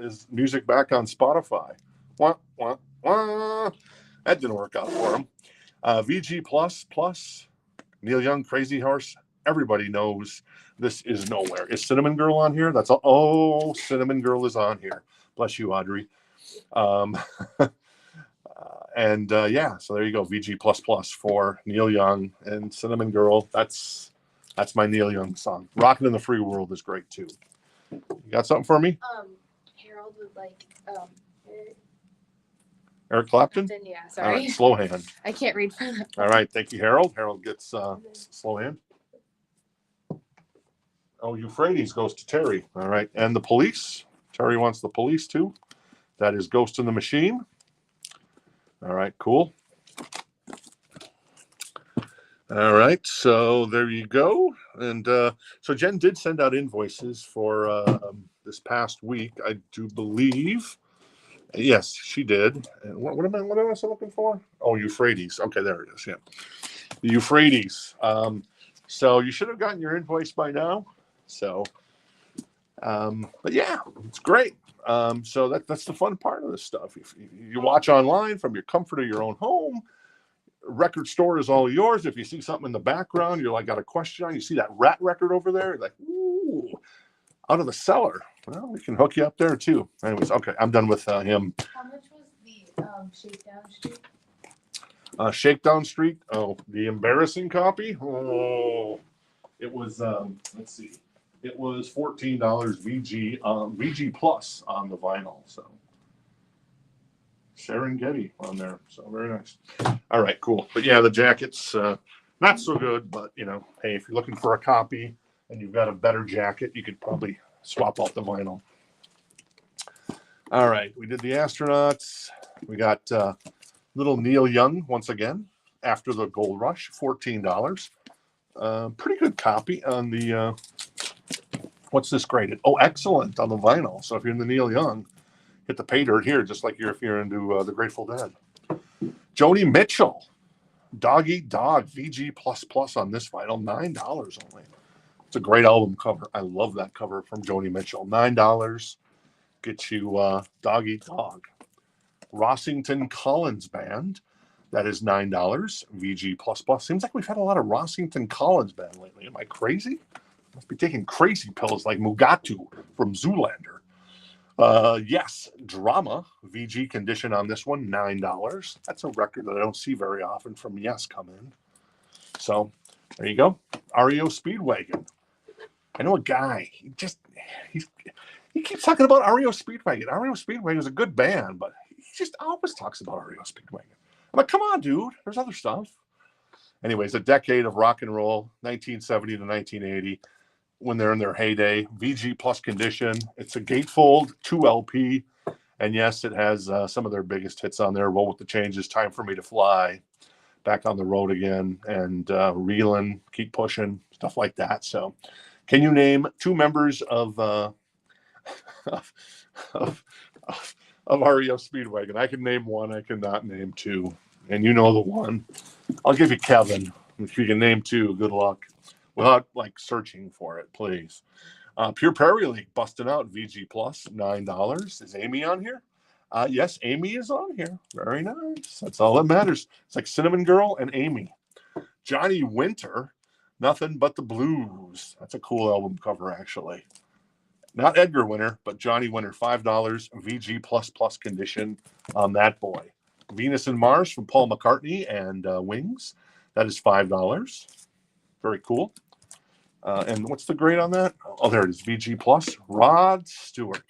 his music back on Spotify. Wah, wah, wah. That didn't work out for him. VG plus Neil Young, Crazy Horse. Everybody knows this is nowhere. Is Cinnamon Girl on here? That's all. Oh, Cinnamon Girl is on here. Bless you, Audrey. Yeah, so there you go. VG plus for Neil Young and Cinnamon Girl. That's my Neil Young song. Rockin' in the Free World is great too. You got something for me? Harold would like Eric Clapton? Yeah, All sorry. right, slow hand. I can't read from that. All right, thank you, Harold. Harold gets slow hand. Oh, Euphrates goes to Terry. All right, and the Police. Terry wants the Police too. That is Ghost in the Machine. All right, cool. All right, so there you go. And so Jenn did send out invoices for this past week, I do believe. Yes, she did. And what am I looking for? Oh, Euphrates. Okay, there it is. Yeah, the Euphrates. So you should have gotten your invoice by now. So, but yeah, it's great. So that's the fun part of this stuff. If you watch online from your comfort of your own home, record store is all yours. If you see something in the background, you're like got a question on. You see that Rat record over there, you're like, ooh, out of the cellar. Well, we can hook you up there too. Anyways, okay, I'm done with him. How much was the Shakedown Street? Shakedown Street. Oh, the embarrassing copy. Oh, it was. Let's see. It was $14 VG plus on the vinyl. So Serengeti on there. So very nice. All right, cool. But yeah, the jacket's not so good. But you know, hey, if you're looking for a copy and you've got a better jacket, you could probably swap out the vinyl. All right, we did the astronauts. We got little Neil Young once again after the gold rush, $14. Pretty good copy on the. What's this graded? Oh, excellent on the vinyl. So if you're in the Neil Young, hit the pay dirt here, just like if you're into the Grateful Dead. Joni Mitchell, Dog Eat Dog, VG plus on this vinyl, $9 only. It's a great album cover. I love that cover from Joni Mitchell. $9 gets you Dog Eat Dog. Rossington Collins Band, that is $9. VG plus. Seems like we've had a lot of Rossington Collins Band lately. Am I crazy? Must be taking crazy pills like Mugatu from Zoolander. Yes, Drama, VG condition on this one, $9. That's a record that I don't see very often from Yes come in. So there you go. REO Speedwagon. I know a guy, he keeps talking about REO Speedwagon. REO Speedwagon is a good band, but he just always talks about REO Speedwagon. I'm like, come on, dude, there's other stuff. Anyways, a decade of rock and roll, 1970 to 1980. When they're in their heyday, VG plus condition. It's a gatefold 2 LP, and yes, it has some of their biggest hits on there. Roll with the Changes, Time for Me to Fly, Back on the Road Again, and Reelin', Keep Pushing, stuff like that. So, can you name two members of REO Speedwagon? I can name one. I cannot name two, and you know the one. I'll give you Kevin. If you can name two, good luck. Without like searching for it, please. Pure Prairie League busting out VG plus $9. Is Amy on here? Yes, Amy is on here. Very nice. That's all that matters. It's like Cinnamon Girl and Amy. Johnny Winter, Nothing But the Blues. That's a cool album cover, actually. Not Edgar Winter, but Johnny Winter, $5. VG plus condition on that boy. Venus and Mars from Paul McCartney and Wings. That is $5. Very cool. And what's the grade on that? Oh, there it is. VG plus. Rod Stewart,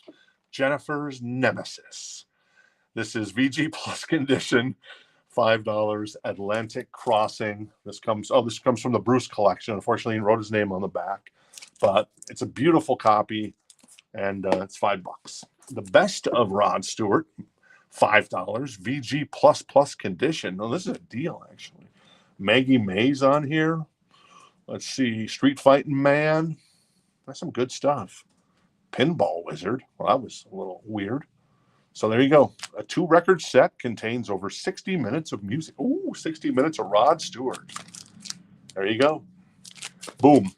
Jennifer's Nemesis. This is VG plus condition, $5. Atlantic Crossing. This comes from the Bruce collection. Unfortunately, he wrote his name on the back, but it's a beautiful copy, and it's $5. The Best of Rod Stewart, $5. VG plus condition. Oh, this is a deal actually. Maggie May's on here. Let's see, Street Fighting Man. That's some good stuff. Pinball Wizard. Well, that was a little weird. So there you go. A 2-record set contains over 60 minutes of music. Ooh, 60 minutes of Rod Stewart. There you go. Boom.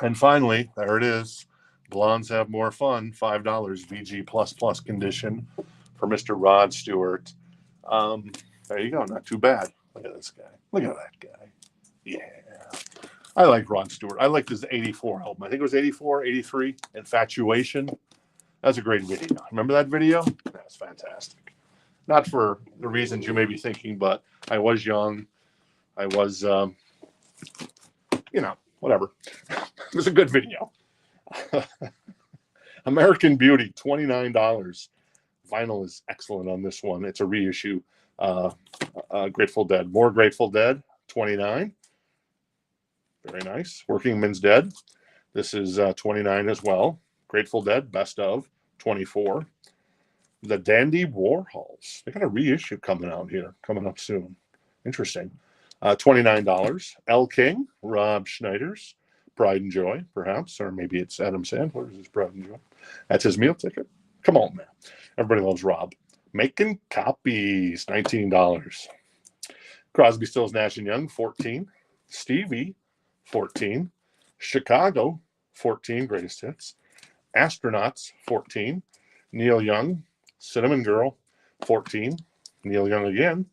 And finally, there it is. Blondes Have More Fun, $5 VG++ condition for Mr. Rod Stewart. There you go. Not too bad. Look at this guy. Look at that guy. Yeah. I like Rod Stewart. I liked his 84 album. I think it was 84, 83, Infatuation. That's a great video. Remember that video? That's fantastic. Not for the reasons you may be thinking, but I was young. I was, whatever. It was a good video. American Beauty, $29. Vinyl is excellent on this one. It's a reissue. Grateful Dead. More Grateful Dead, $29. Very nice. Working Men's Dead. This is $29 as well. Grateful Dead, Best of, $24. The Dandy Warhols. They got a reissue coming out here, coming up soon. Interesting. $29. El King, Rob Schneider's Pride and Joy, perhaps, or maybe it's Adam Sandler's his Pride and Joy. That's his meal ticket. Come on, man. Everybody loves Rob. Making Copies, $19. Crosby, Stills, Nash & Young, $14. Stevie, $14. Chicago, $14, Greatest Hits. Astronauts, $14. Neil Young, Cinnamon Girl, $14. Neil Young again,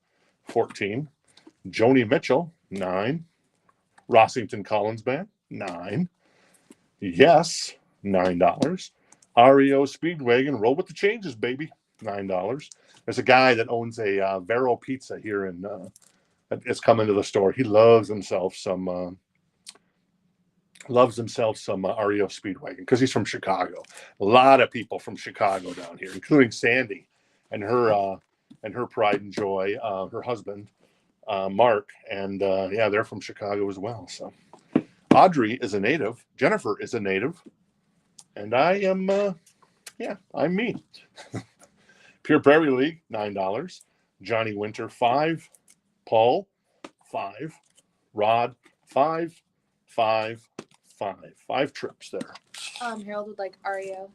$14. Joni Mitchell, $9. Rossington Collins Band, $9. Yes, $9. REO Speedwagon, Roll with the Changes, baby, $9. There's a guy that owns a Vero Pizza here in it's coming to the store. He loves himself some REO Speedwagon because he's from Chicago. A lot of people from Chicago down here, including Sandy and her Pride and Joy, her husband Mark, and they're from Chicago as well. So Audrey is a native, Jennifer is a native, and I am I'm me. Pure Prairie League, $9. Johnny Winter, $5. Paul, $5. Rod, $5. 5 trips there. Harold would like REO.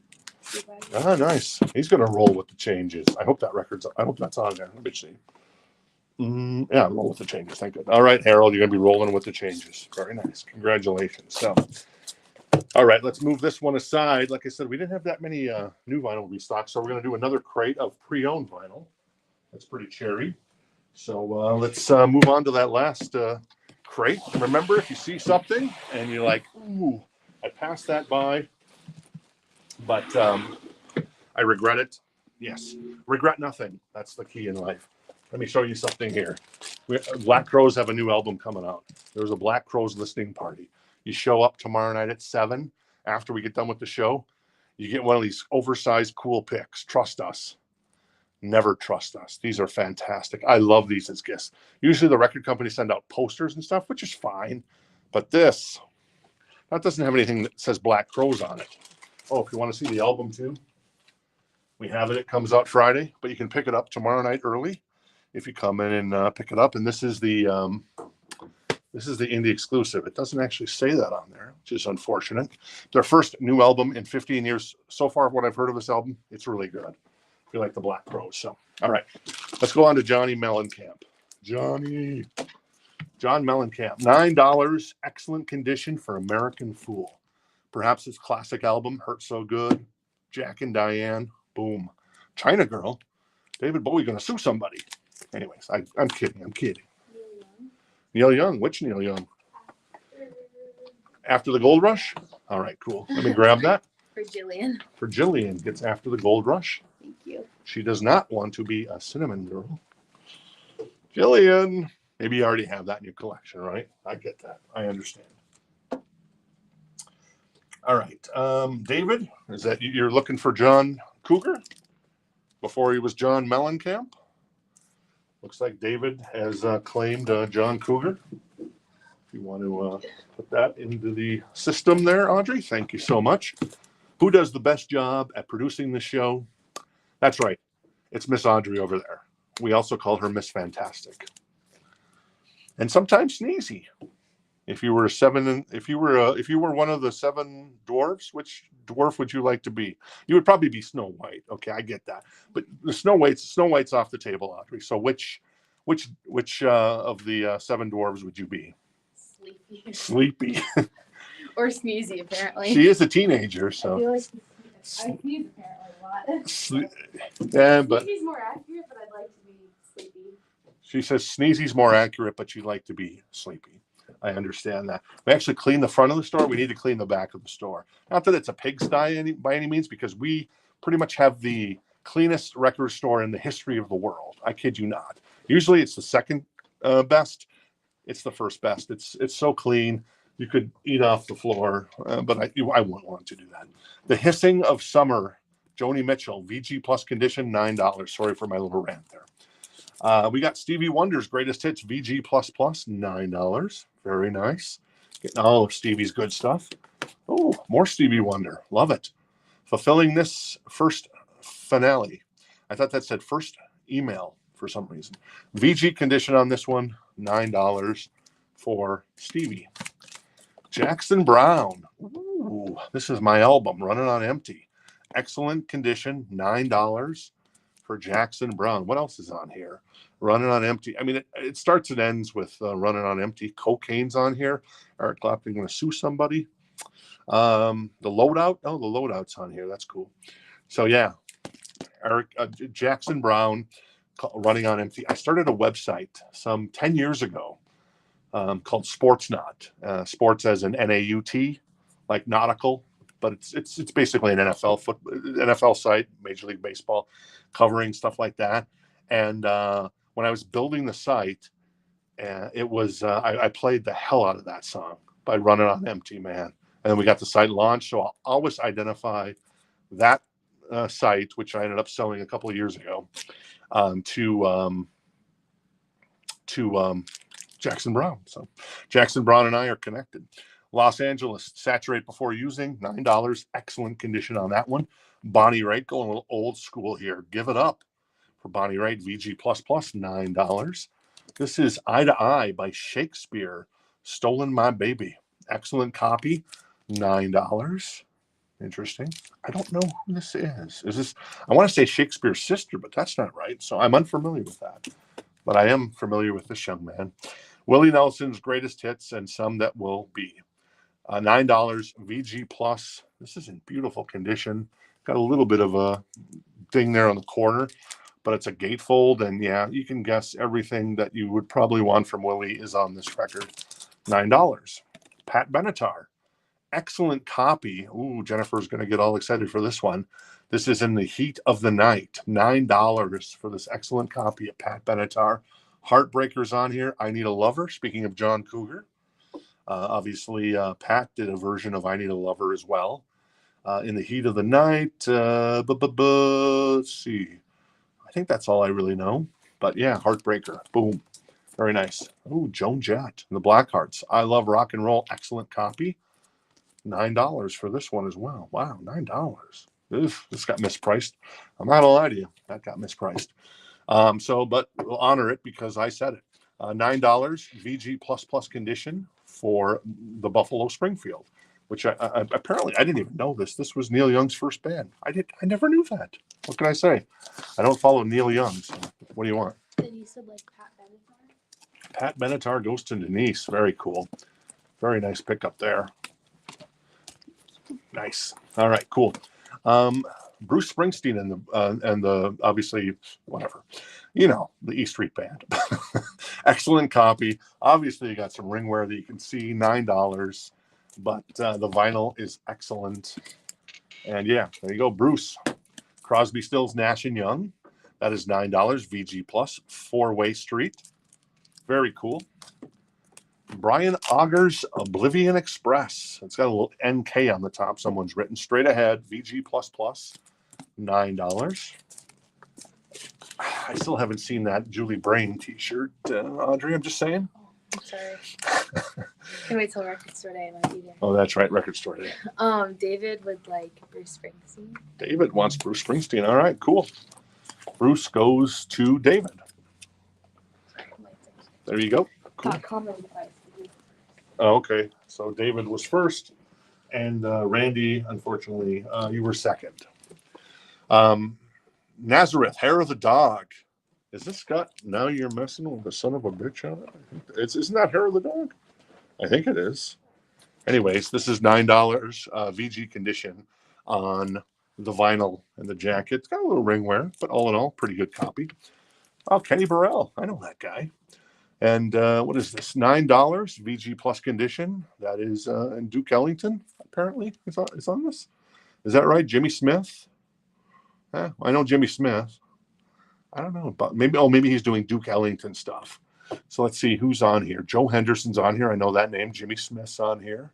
Ah, nice. He's gonna roll with the changes. I hope that's on there. Let me see. Yeah, roll with the changes. Thank you. All right, Harold, you're gonna be rolling with the changes. Very nice. Congratulations. So, all right, let's move this one aside. Like I said, we didn't have that many new vinyl restock, so we're gonna do another crate of pre-owned vinyl. That's pretty cherry. So let's move on to that last crate. Remember, if you see something and you're like, ooh, I passed that by, but I regret it. Yes, regret nothing. That's the key in life. Let me show you something here. Black Crowes have a new album coming out. There's a Black Crowes listening party. You show up tomorrow night at 7 after we get done with the show. You get one of these oversized cool picks. Trust us. Never trust us. These are fantastic. I love these as gifts. Usually the record companies send out posters and stuff, which is fine. But that doesn't have anything that says Black Crowes on it. Oh, if you want to see the album too, we have it. It comes out Friday, but you can pick it up tomorrow night early if you come in and pick it up. And this is the indie exclusive. It doesn't actually say that on there, which is unfortunate. Their first new album in 15 years. So far, what I've heard of this album, it's really good. You like the Black Crowes. So, all right, let's go on to Johnny Mellencamp. John Mellencamp, $9, excellent condition for American Fool. Perhaps his classic album, Hurt So Good, Jack and Diane, boom. China Girl, David Bowie gonna sue somebody. Anyways, I'm kidding. Neil Young, which Neil Young? After the Gold Rush? All right, cool. Let me grab that. For Jillian. For Jillian, gets After the Gold Rush. Thank you. She does not want to be a cinnamon girl. Jillian, maybe you already have that in your collection, right? I get that. I understand. All right. David, is that you're looking for John Cougar before he was John Mellencamp? Looks like David has claimed John Cougar. If you want to put that into the system there, Audrey, thank you so much. Who does the best job at producing the show? That's right. It's Miss Audrey over there. We also call her Miss Fantastic. and sometimes sneezy. If you were if you were one of the 7 dwarfs, which dwarf would you like to be? You would probably be Snow White. Okay, I get that. But the Snow White's off the table, Audrey. So which of the 7 dwarves would you be? Sleepy. Sleepy. Or sneezy, apparently. She is a teenager, I so. feel like I sneeze apparently a lot. Yeah, but Sneezy's more accurate, but I'd like to be sleepy. she says sneezy's more accurate, but you'd like to be sleepy. I understand that. We actually clean the front of the store. We need to clean the back of the store. Not that it's a pigsty by any means, because we pretty much have the cleanest record store in the history of the world. I kid you not. Usually it's the second best. It's the first best. It's so clean. You could eat off the floor, but I wouldn't want to do that. The Hissing of Summer, Joni Mitchell, VG Plus condition, $9. Sorry for my little rant there. We got Stevie Wonder's Greatest Hits, VG Plus Plus, $9. Very nice. Getting all of Stevie's good stuff. Oh, more Stevie Wonder. Love it. Fulfilling This First Finale. I thought that said first email for some reason. VG condition on this one, $9 for Stevie. Jackson Brown. Ooh, this is my album, Running on Empty. Excellent condition, $9 for Jackson Brown. What else is on here? Running on Empty. I mean, it starts and ends with Running on Empty. Cocaine's on here. Eric Clapton going to sue somebody. The Loadout. Oh, the Loadout's on here. That's cool. So yeah, Jackson Brown, Running on Empty. I started a website some 10 years ago called Sportsnaut. Sports as an NAUT, like nautical, but it's basically an NFL site, Major League Baseball, covering stuff like that. And when I was building the site, it was I played the hell out of that song by Running on Empty, man. And then we got the site launched, so I'll always identify that site, which I ended up selling a couple of years ago, to Jackson Brown. So Jackson Brown and I are connected. Los Angeles, Saturate Before Using, $9. Excellent condition on that one. Bonnie Raitt, going a little old school here. Give It Up for Bonnie Raitt, VG++, $9. This is Eye to Eye by Shakespeare, Stolen My Baby. Excellent copy, $9. Interesting. I don't know who this is. Is this, I want to say Shakespeare's sister, but that's not right. So I'm unfamiliar with that. But I am familiar with this young man. Willie Nelson's Greatest Hits and Some That Will Be. $9 VG Plus. This is in beautiful condition. Got a little bit of a thing there on the corner, but it's a gatefold. And yeah, you can guess everything that you would probably want from Willie is on this record. $9. Pat Benatar. Excellent copy. Ooh, Jennifer's going to get all excited for this one. This is In the Heat of the Night. $9 for this excellent copy of Pat Benatar. Heartbreakers on here. I Need a Lover. Speaking of John Cougar. Obviously, Pat did a version of I Need a Lover as well. In the Heat of the Night. Let's see. I think that's all I really know. But yeah, Heartbreaker. Boom. Very nice. Ooh, Joan Jett and the Blackhearts. I Love Rock and Roll. Excellent copy. $9 for this one as well. Wow, $9. This got mispriced. I'm not gonna lie to you. That got mispriced. But we'll honor it because I said it. $9 VG++ condition for the Buffalo Springfield, which I apparently I didn't even know this. This was Neil Young's first band. I never knew that. What can I say? I don't follow Neil Young. So what do you want? Then you said like Pat Benatar. Pat Benatar goes to Denise. Very cool. Very nice pickup there. Nice. All right, cool. Bruce Springsteen and the obviously whatever, the E Street Band. Excellent copy. Obviously, you got some ringwear that you can see. $9, but the vinyl is excellent. And yeah, there you go, Bruce. Crosby, Stills, Nash and Young. That is $9. VG Plus. 4-Way Street. Very cool. Brian Auger's Oblivion Express. It's got a little NK on the top. Someone's written Straight Ahead, VG++, $9. I still haven't seen that Julie Brain t-shirt, Audrey. I'm just saying. Oh, I'm sorry. Can wait till record store day and I'll be there. Oh, that's right, record store day. David would like Bruce Springsteen. David wants Bruce Springsteen. All right, cool. Bruce goes to David. There you go. common price. Oh, okay. So David was first, and Randy, unfortunately, you were second. Nazareth, hair of the dog. Is this got Now You're Messing with the Son of a Bitch on it? Isn't that hair of the dog? I think it is. Anyways, this is $9 VG condition on the vinyl and the jacket. It's got a little ring wear, but all in all, pretty good copy. Oh, Kenny Burrell. I know that guy. And what is this? $9 VG plus condition. That is in Duke Ellington, apparently. It's on this. Is that right? Jimmy Smith? I know Jimmy Smith. I don't know, but maybe he's doing Duke Ellington stuff. So let's see who's on here. Joe Henderson's on here. I know that name. Jimmy Smith's on here.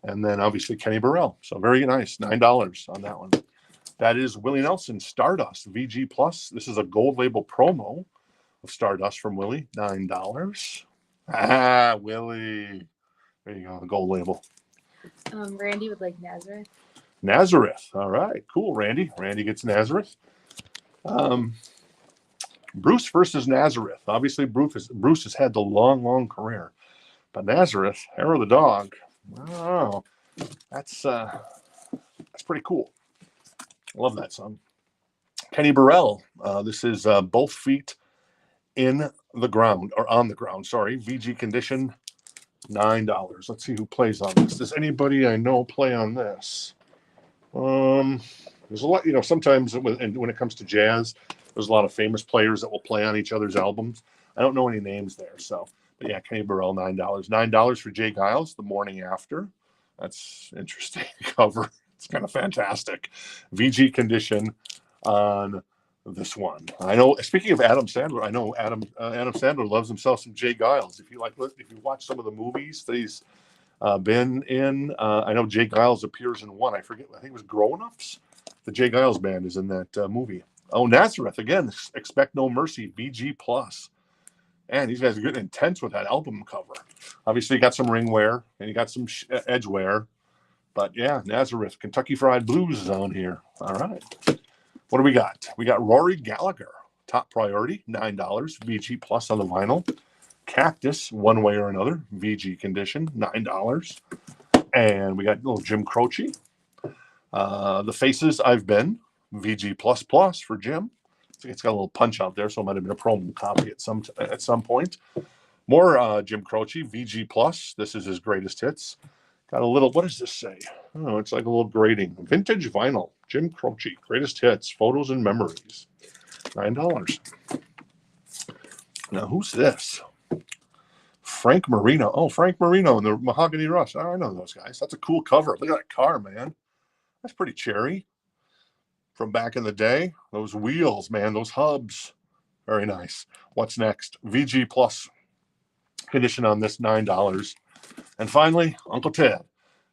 And then obviously Kenny Burrell. So very nice. $9 on that one. That is Willie Nelson Stardust VG Plus. This is a gold label promo of Stardust from Willie. $9. Ah, Willie. There you go. The gold label. Randy would like Nazareth. Nazareth. All right. Cool, Randy. Randy gets Nazareth. Bruce versus Nazareth. Obviously, Bruce has had the long career. But Nazareth, hair of the dog. Wow. That's pretty cool. I love that song. Kenny Burrell. This is both feet in the ground, or on the ground, sorry. VG condition, $9. Let's see who plays on this. Does anybody I know play on this? There's a lot, sometimes when it comes to jazz, there's a lot of famous players that will play on each other's albums. I don't know any names there, but yeah, Kenny Burrell, $9. $9 for Jay Giles, The Morning After. That's interesting cover. It's kind of fantastic. VG condition on this one. I know. Speaking of Adam Sandler, I know Adam Sandler loves himself some Jay Giles. If you watch some of the movies that he's been in, I know Jay Giles appears in one. I forget. I think it was Grown Ups. The Jay Giles band is in that movie. Oh, Nazareth again. Expect No Mercy. VG Plus. And these guys are getting intense with that album cover. Obviously, you got some ring wear and you got some edge wear. But yeah, Nazareth, Kentucky Fried Blues is on here. All right. What do we got? We got Rory Gallagher, Top Priority, $9, VG Plus on the vinyl. Cactus, One Way or Another, VG condition, $9. And we got little Jim Croce. The Faces I've Been, VG Plus Plus for Jim. It's got a little punch out there, so it might have been a promo copy at some point. More Jim Croce, VG Plus. This is his greatest hits. Got a little, what does this say? Oh, it's like a little grading. Vintage vinyl, Jim Croce, greatest hits, photos and memories. $9. Now, who's this? Frank Marino. Oh, Frank Marino and the Mahogany Rush. Oh, I know those guys. That's a cool cover. Look at that car, man. That's pretty cherry. From back in the day. Those wheels, man. Those hubs. Very nice. What's next? VG Plus condition on this, $9. And finally, Uncle Ted,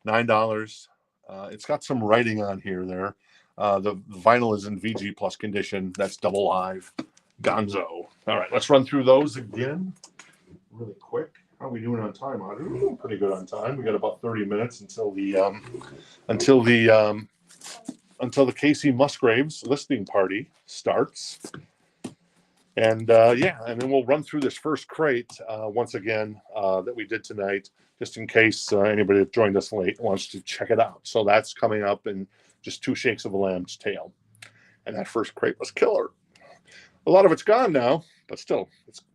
$9. It's got some writing on here there. The vinyl is in VG Plus condition. That's double live. Gonzo. All right, let's run through those again really quick. How are we doing on time, Audrey? Pretty good on time. We got about 30 minutes until the Casey Musgraves listening party starts. And and then we'll run through this first crate once again that we did tonight, just in case anybody that joined us late wants to check it out. So that's coming up in just 2 shakes of a lamb's tail. And that first crate was killer. A lot of it's gone now, but still,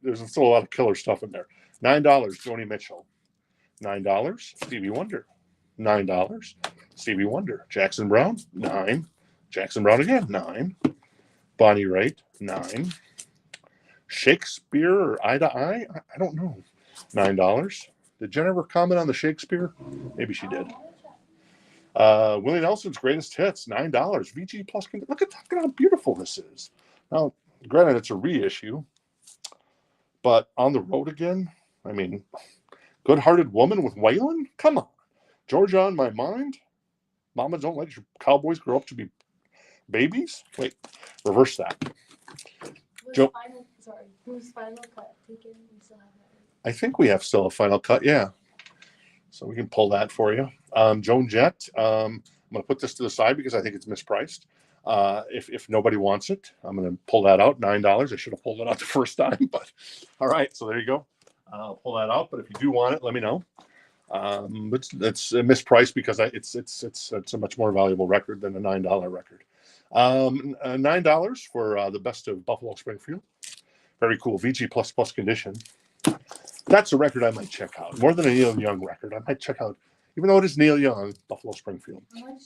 there's still a lot of killer stuff in there. $9, Joni Mitchell. $9, Stevie Wonder. $9, Stevie Wonder. Jackson Brown, $9. Jackson Brown again, $9. Bonnie Raitt, $9. Shakespeare or Eye to Eye? I don't know. $9. Did Jen ever comment on the Shakespeare? Maybe she did. Willie Nelson's greatest hits, $9. VG Plus. Look at how beautiful this is. Now, granted, it's a reissue, but On the Road Again. I mean, Good Hearted Woman with Waylon? Come on. Georgia on My Mind? Mama, don't let your cowboys grow up to be babies? Wait, reverse that. Who's final cut taken? We still have that. I think we have still a final cut, yeah. So we can pull that for you. Joan Jett, I'm going to put this to the side because I think it's mispriced. If nobody wants it, I'm going to pull that out, $9. I should have pulled it out the first time, but all right. So there you go. I'll pull that out, but if you do want it, let me know. It's mispriced because it's a much more valuable record than a $9 record. $9 for the best of Buffalo Springfield. Very cool. VG plus condition. That's a record I might check out more than a Neil Young record. I might check out, even though it is Neil Young, Buffalo Springfield. How much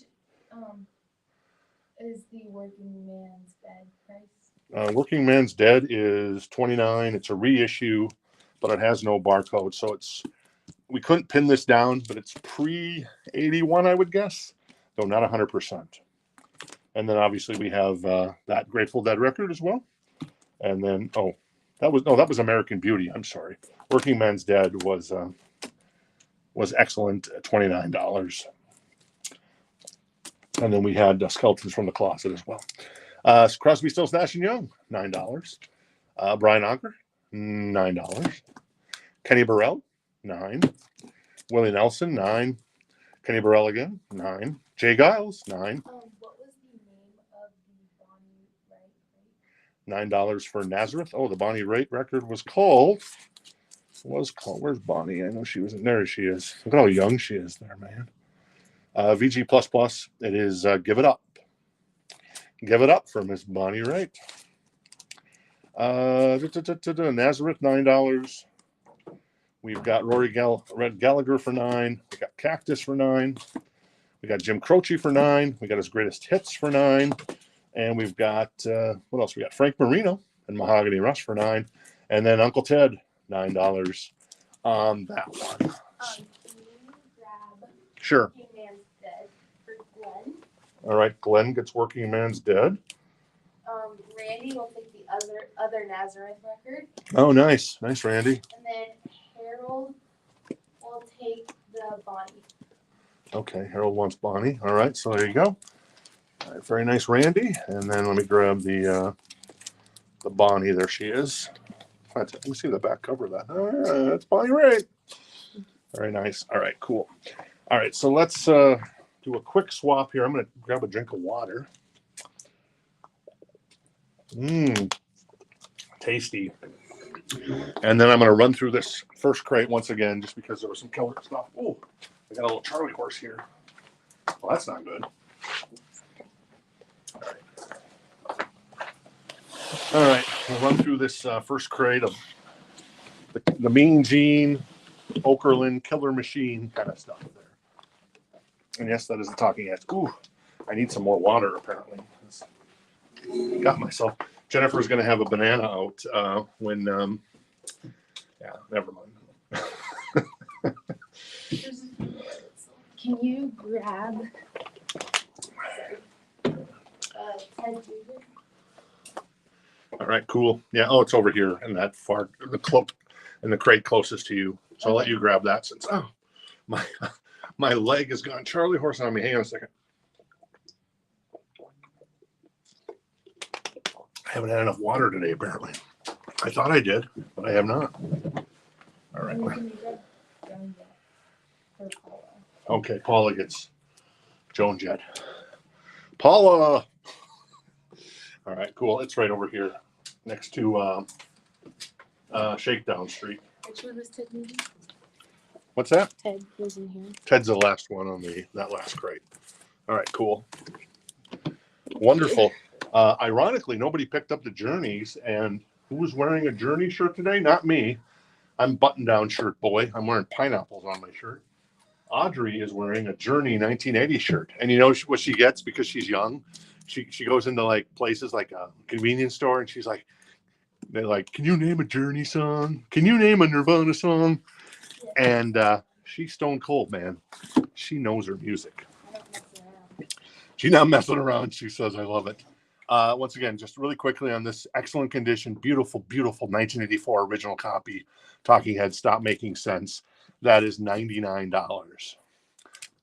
is the Working Man's Bed price? Working Man's Dead is $29. It's a reissue, but it has no barcode, so we couldn't pin this down, but it's pre-81, I would guess, though not 100%. And then obviously we have that Grateful Dead record as well. And then that was American Beauty. I'm sorry. Working Man's Dead was excellent at $29. And then we had Skeletons from the Closet as well. Crosby, Stills, Nash & Young, $9. Brian Auger, $9. Kenny Burrell, $9. Willie Nelson, $9. Kenny Burrell again, $9. Jay Giles, $9. What was the name of the Bonnie Raitt? $9 for Nazareth. Oh, the Bonnie Raitt record was called. Where's Bonnie? I know she was in there. She is. Look at how young she is there, man. VG++. It is Give It Up. Give It Up for Miss Bonnie Raitt. Nazareth, $9. We've got Red Gallagher for $9. We got Cactus for $9. We got Jim Croce for $9. We got his greatest hits for $9. And we've got what else? We got Frank Marino and Mahogany Rush for $9. And then Uncle Ted, $9 on that one. Can you grab Sure. Working Man's Dead for Glenn? All right, Glenn gets Working Man's Dead. Randy will take the other Nazareth record, Oh, nice. Nice, Randy. and then Harold will take the Bonnie. Okay, Harold wants Bonnie. All right, so there you go. All right, very nice, Randy. And then let me grab the Bonnie. There she is. Let me see the back cover of that. That's Bonnie Raitt. Very nice. All right, cool. All right, so let's do a quick swap here. I'm going to grab a drink of water. Tasty. And then I'm going to run through this first crate once again, just because there was some killer stuff. Oh, I got a little Charlie horse here. Well, that's not good. All right, we'll run through this first crate of the Mean Gene, Okerlund, Killer Machine kind of stuff there. And yes, that is the talking heads. Ooh, I need some more water apparently. Got myself. Jennifer's going to have a banana out when. Yeah, never mind. Can you grab Ted Dugan? All right, cool. Yeah. Oh, it's over here in that far the cloak in the crate closest to you. So I'll let you grab that since my leg has gone Charlie horse on me. Hang on a second. I haven't had enough water today, apparently. I thought I did, but I have not. All right. Okay, Paula gets Joan Jett. Paula. All right, cool. It's right over here next to Shakedown Street. Which one was Ted Dugan? What's that? Ted was in here. Ted's the last one on that last crate. All right, cool. Wonderful. Ironically, nobody picked up the Journeys, and who was wearing a Journey shirt today? Not me. I'm button-down shirt boy. I'm wearing pineapples on my shirt. Audrey is wearing a Journey 1980 shirt, and you know what she gets because she's young. She goes into like places like a convenience store, and she's like, they're like, "Can you name a Journey song? Can you name a Nirvana song?" Yeah. And she's stone cold, man. She knows her music. I don't mess around. She's not messing around. She says, "I love it." Once again, just really quickly on this excellent condition, beautiful, beautiful 1984 original copy. Talking Heads, Stop Making Sense. That is $99.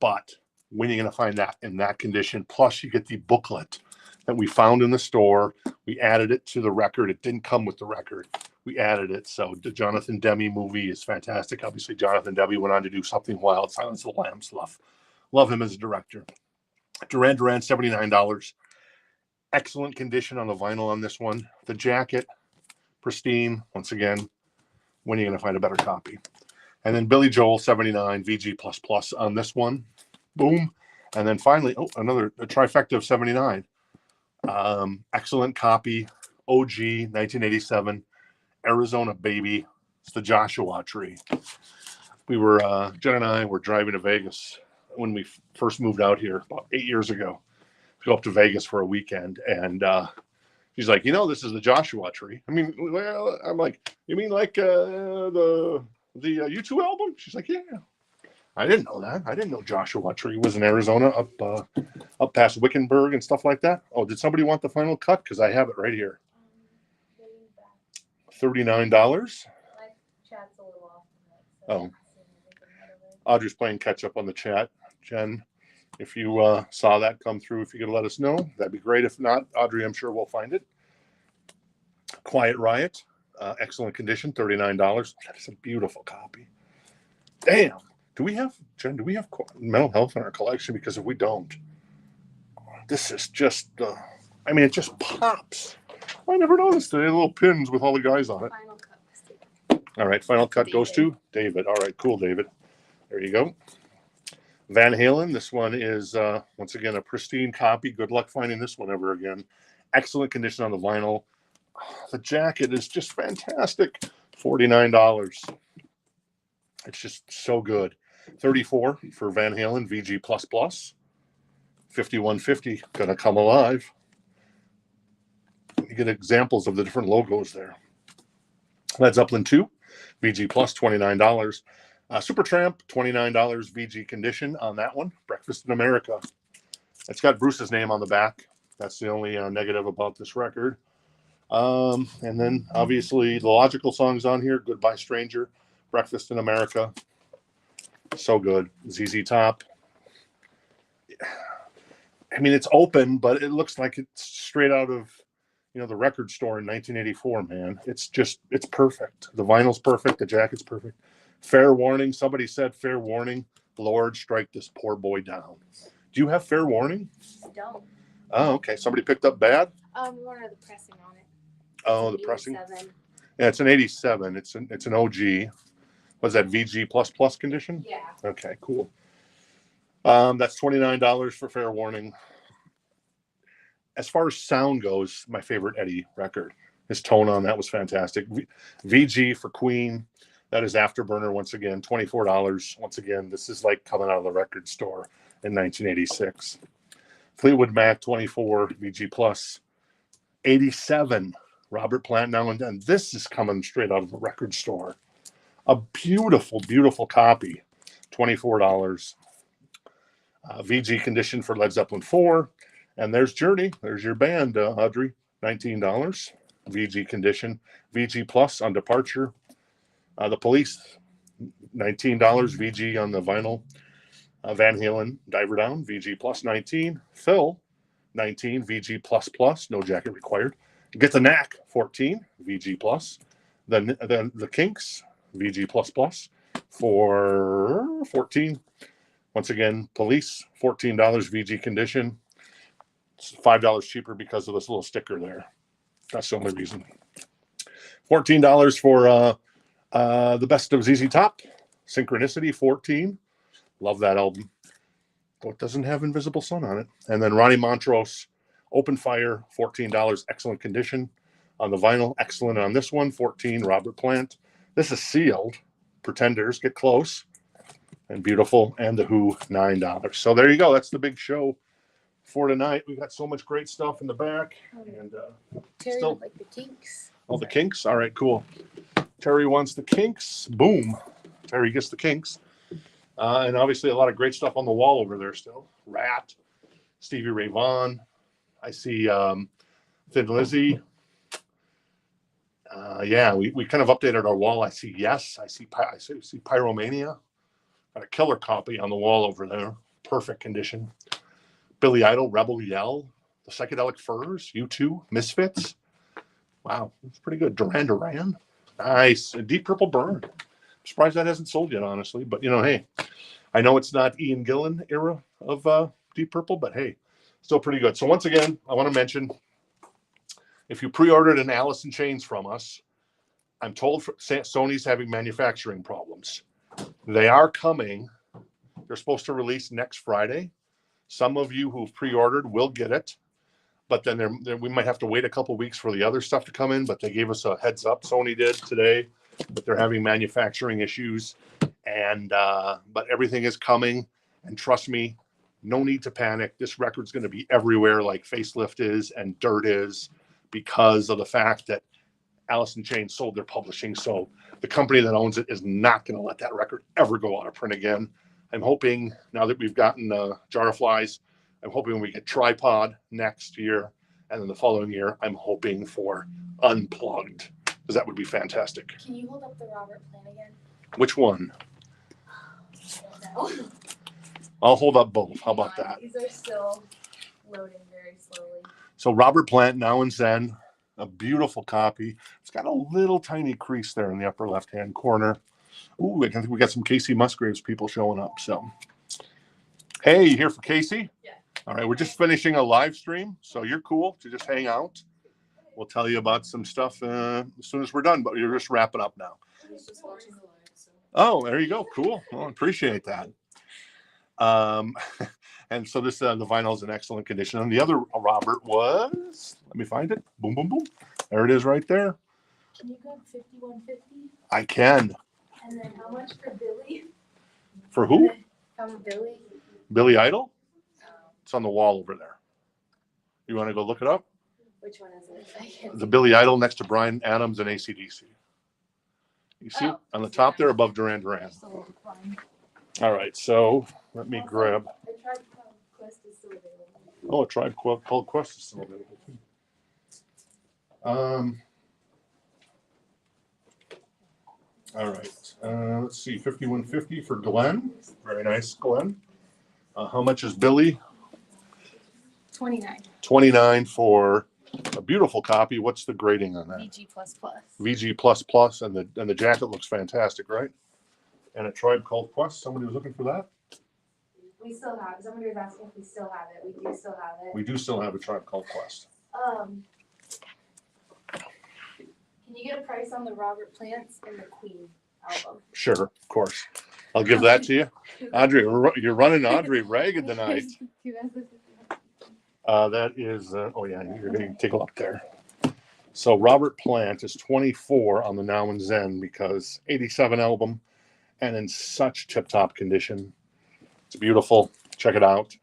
But when are you going to find that in that condition? Plus, you get the booklet that we found in the store. We added it to the record. It didn't come with the record. We added it. So the Jonathan Demme movie is fantastic. Obviously, Jonathan Demme went on to do Something Wild, Silence of the Lambs. Love him as a director. Duran Duran, $79. Excellent condition on the vinyl on this one. The jacket, pristine. Once again, when are you going to find a better copy? And then Billy Joel 79 VG++ on this one. Boom. And then finally, another trifecta of 79. Excellent copy. OG 1987 Arizona Baby. It's the Joshua Tree. We were Jen and I were driving to Vegas when we first moved out here about 8 years ago. To go up to Vegas for a weekend, and she's like, this is the Joshua Tree. I mean, well, I'm like, you mean like the U2 album? She's like, yeah. I didn't know that. I didn't know Joshua Tree was in Arizona, up past Wickenburg and stuff like that. Oh, did somebody want the final cut? Because I have it right here. $39. My chat's a little off tonight, Audrey's playing catch up on the chat. Jen, if you saw that come through, if you could let us know, that'd be great. If not, Audrey, I'm sure we'll find it. Quiet Riot, excellent condition, $39. That is a beautiful copy. Damn. Jen, do we have mental health in our collection? Because if we don't, this is just, it just pops. I never noticed the little pins with all the guys on it. Final cut. All right, final cut goes to David. All right, cool, David. There you go. Van Halen, this one is, once again, a pristine copy. Good luck finding this one ever again. Excellent condition on the vinyl. The jacket is just fantastic. $49. It's just so good. $34 for Van Halen VG++. $51.50, gonna come alive. You get examples of the different logos there. Led Zeppelin 2, VG+, $29. Supertramp, $29 VG condition on that one. Breakfast in America. It's got Bruce's name on the back. That's the only negative about this record. And then obviously the logical songs on here. Goodbye Stranger, Breakfast in America. So good. ZZ Top. I mean, it's open, but it looks like it's straight out of, the record store in 1984, man. It's perfect. The vinyl's perfect. The jacket's perfect. Fair warning. Somebody said, fair warning. Lord, strike this poor boy down. Do you have fair warning? I don't. Oh, okay. Somebody picked up bad? More of the pressing on it. Oh, the pressing. Yeah, it's an 87. It's an OG. Was that VG++ condition? Yeah. Okay, cool. That's $29 for fair warning. As far as sound goes, my favorite Eddie record. His tone on that was fantastic. VG for Queen. That is Afterburner once again, $24. Once again, this is like coming out of the record store in 1986. Fleetwood Mac, 24, VG+. 87, Robert Plant Now and Then. This is coming straight out of the record store. A beautiful, beautiful copy, $24. VG condition for Led Zeppelin 4. And there's Journey. There's your band, Audrey. $19. VG condition. VG+ on Departure. The Police, $19. VG on the vinyl. Van Halen, Diver Down, VG+, 19. Phil, 19. VG++, no jacket required. Get the Knack, 14. VG+. Then the Kinks, VG++, for 14. Once again, Police, $14 VG condition. It's $5 cheaper because of this little sticker there. That's the only reason. $14 for the Best of ZZ Top, Synchronicity, 14. Love that album. Though it doesn't have Invisible Sun on it. And then Ronnie Montrose, Open Fire, $14. Excellent condition on the vinyl. Excellent on this one, 14. Robert Plant. This is sealed. Pretenders, Get Close. And Beautiful. And The Who, $9. So there you go. That's the big show for tonight. We got so much great stuff in the back. And Terry still would like the Kinks. Oh, the Kinks. All right, cool. Terry wants the Kinks. Boom. Terry gets the Kinks. And obviously a lot of great stuff on the wall over there still. Rat, Stevie Ray Vaughan. I see Thin Lizzy. Yeah, we kind of updated our wall. I see Yes. I see Pyromania. Got a killer copy on the wall over there. Perfect condition. Billy Idol, Rebel Yell. The Psychedelic Furs. U2. Misfits. Wow, that's pretty good. Duran Duran. Nice. A Deep Purple Burn. I'm surprised that hasn't sold yet, honestly. But, hey, I know it's not Ian Gillan era of Deep Purple, but, hey, still pretty good. So, once again, I want to mention, if you pre-ordered an Alice in Chains from us, I'm told Sony's having manufacturing problems. They are coming. They're supposed to release next Friday. Some of you who've pre-ordered will get it, but then we might have to wait a couple weeks for the other stuff to come in. But they gave us a heads up. Sony did today that they're having manufacturing issues, and but everything is coming. And trust me, no need to panic. This record's going to be everywhere, like Facelift is and Dirt is, because of the fact that Alice in Chains sold their publishing. So the company that owns it is not going to let that record ever go out of print again. I'm hoping now that we've gotten Jar of Flies, I'm hoping we get Tripod next year. And then the following year, I'm hoping for Unplugged, because that would be fantastic. Can you hold up the Robert Plant again? Which one? No. I'll hold up both. How about that? These are still loading very slowly. So Robert Plant, Now and Then, a beautiful copy. It's got a little tiny crease there in the upper left-hand corner. Ooh, I think we got some Casey Musgraves people showing up. So, hey, you here for Casey? Yeah. All right, we're just finishing a live stream, so you're cool to just hang out. We'll tell you about some stuff as soon as we're done, but you're just wrapping up now. I was just watching the live, so. Oh, there you go. Cool. Well, I appreciate that. And so this the vinyl is in excellent condition. And the other Robert was, let me find it. Boom, boom, boom. There it is right there. Can you go 5150? I can. And then how much for Billy? For who? From Billy. Billy Idol? It's on the wall over there. You want to go look it up? Which one is it? I can't The Billy Idol next to Bryan Adams and AC/DC. You see it on the top there above Duran Duran. All right, so let me grab. I tried to call Quest is still available. Oh, a Tribe Called Quest is still available too. All right, let's see, 5150 for Glenn. Very nice, Glenn. How much is Billy? 29. 29 for a beautiful copy. What's the grading on that? VG++. VG++, and the jacket looks fantastic, right? And a Tribe Called Quest. Somebody was looking for that. We still have. Somebody was asking if we still have it. We do still have it. We do still have a Tribe Called Quest. Can you get a price on the Robert Plants and the Queen album? Sure, of course. I'll give that to you. Audrey, you're running Audrey ragged tonight. That is, oh yeah, you're going to take a look there. So Robert Plant is 24 on the Now and Then because 87 album and in such tip-top condition. It's beautiful. Check it out.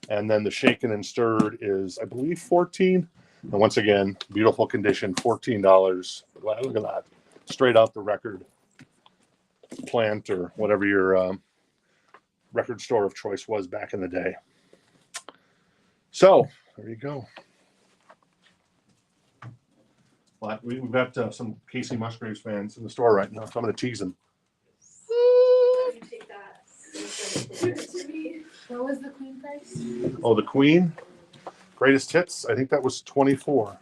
And then the Shaken and Stirred is, I believe, 14. And once again, beautiful condition, $14. Look at that. Straight out the record plant or whatever your record store of choice was back in the day. So there you go. Well, we've got some Casey Musgraves fans in the store right now, so I'm going to tease them. You take that. What was the Queen price? Oh, the Queen Greatest Hits. I think that was 24.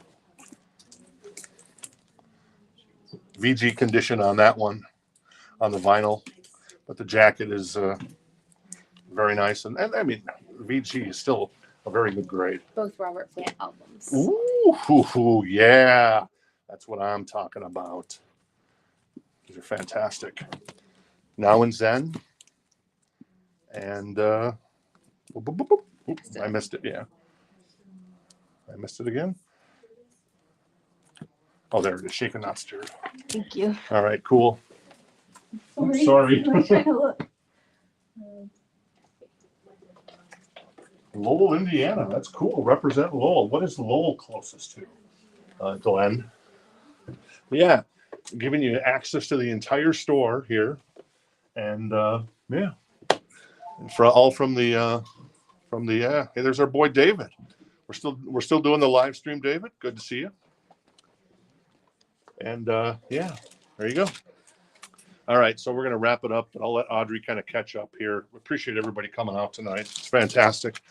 VG condition on that one, on the vinyl, but the jacket is very nice, and I mean VG is still a very good grade. Both Robert Plant albums. Ooh, yeah, that's what I'm talking about. These are fantastic. Now and Then, and boop, boop, boop, boop. Oops, I missed it. Yeah, I missed it again. Oh, there it is. Shaken, not stirred. Thank you. All right, cool. Oops, sorry. Lowell, Indiana. That's cool. Represent Lowell. What is Lowell closest to? Glenn. Yeah, giving you access to the entire store here, and yeah, and from the hey, there's our boy David. We're still doing the live stream, David. Good to see you. And yeah, there you go. All right, so we're going to wrap it up, but I'll let Audrey kind of catch up here. We appreciate everybody coming out tonight. It's fantastic.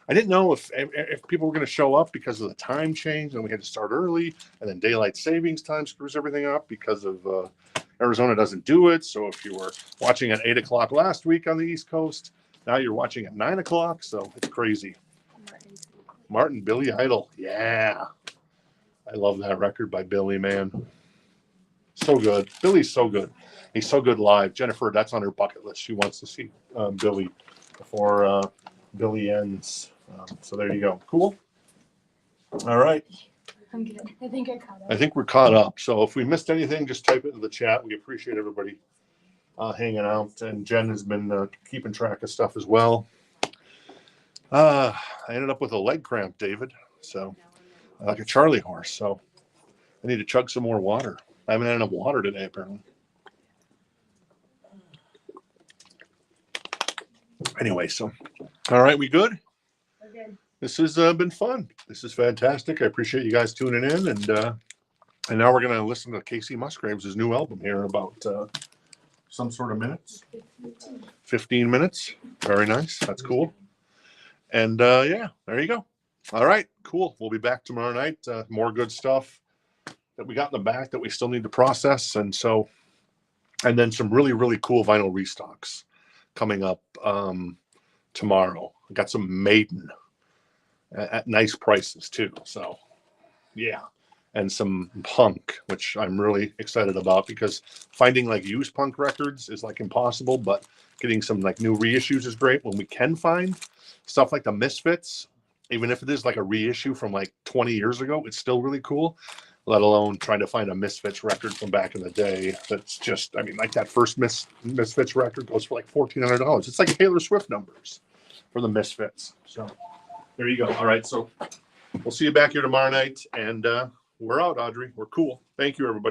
I didn't know if people were going to show up because of the time change, and we had to start early, and then daylight savings time screws everything up because of Arizona doesn't do it. So if you were watching at 8 o'clock last week on the East Coast, now you're watching at 9 o'clock. So it's crazy. Martin, Billy Idol. Yeah. I love that record by Billy, man. So good. Billy's so good. He's so good live. Jennifer, that's on her bucket list. She wants to see Billy before Billy ends. So there you go. Cool. All right. I'm good. I think I caught I up. think we're caught up. So if we missed anything, just type it in the chat. We appreciate everybody hanging out. And Jen has been keeping track of stuff as well. I ended up with a leg cramp, David. So like a Charlie horse. So I need to chug some more water. I haven't had enough water today, apparently. Anyway, so all right, we good? We're good. This has been fun. This is fantastic. I appreciate you guys tuning in, and now we're gonna listen to Casey Musgraves' new album here in about some sort of minutes. 15 minutes. Very nice. That's cool. And yeah, there you go. All right, cool. We'll be back tomorrow night. More good stuff that we got in the back that we still need to process, and then some really, really cool vinyl restocks coming up tomorrow. I got some Maiden at nice prices too. So yeah, and some punk, which I'm really excited about because finding like used punk records is like impossible, but getting some like new reissues is great when we can find stuff like the Misfits. Even if it is like a reissue from like 20 years ago, it's still really cool, let alone trying to find a Misfits record from back in the day. That's just, I mean, like that first Misfits record goes for like $1,400. It's like Taylor Swift numbers for the Misfits. So there you go. All right. So we'll see you back here tomorrow night. And we're out, Audrey. We're cool. Thank you, everybody.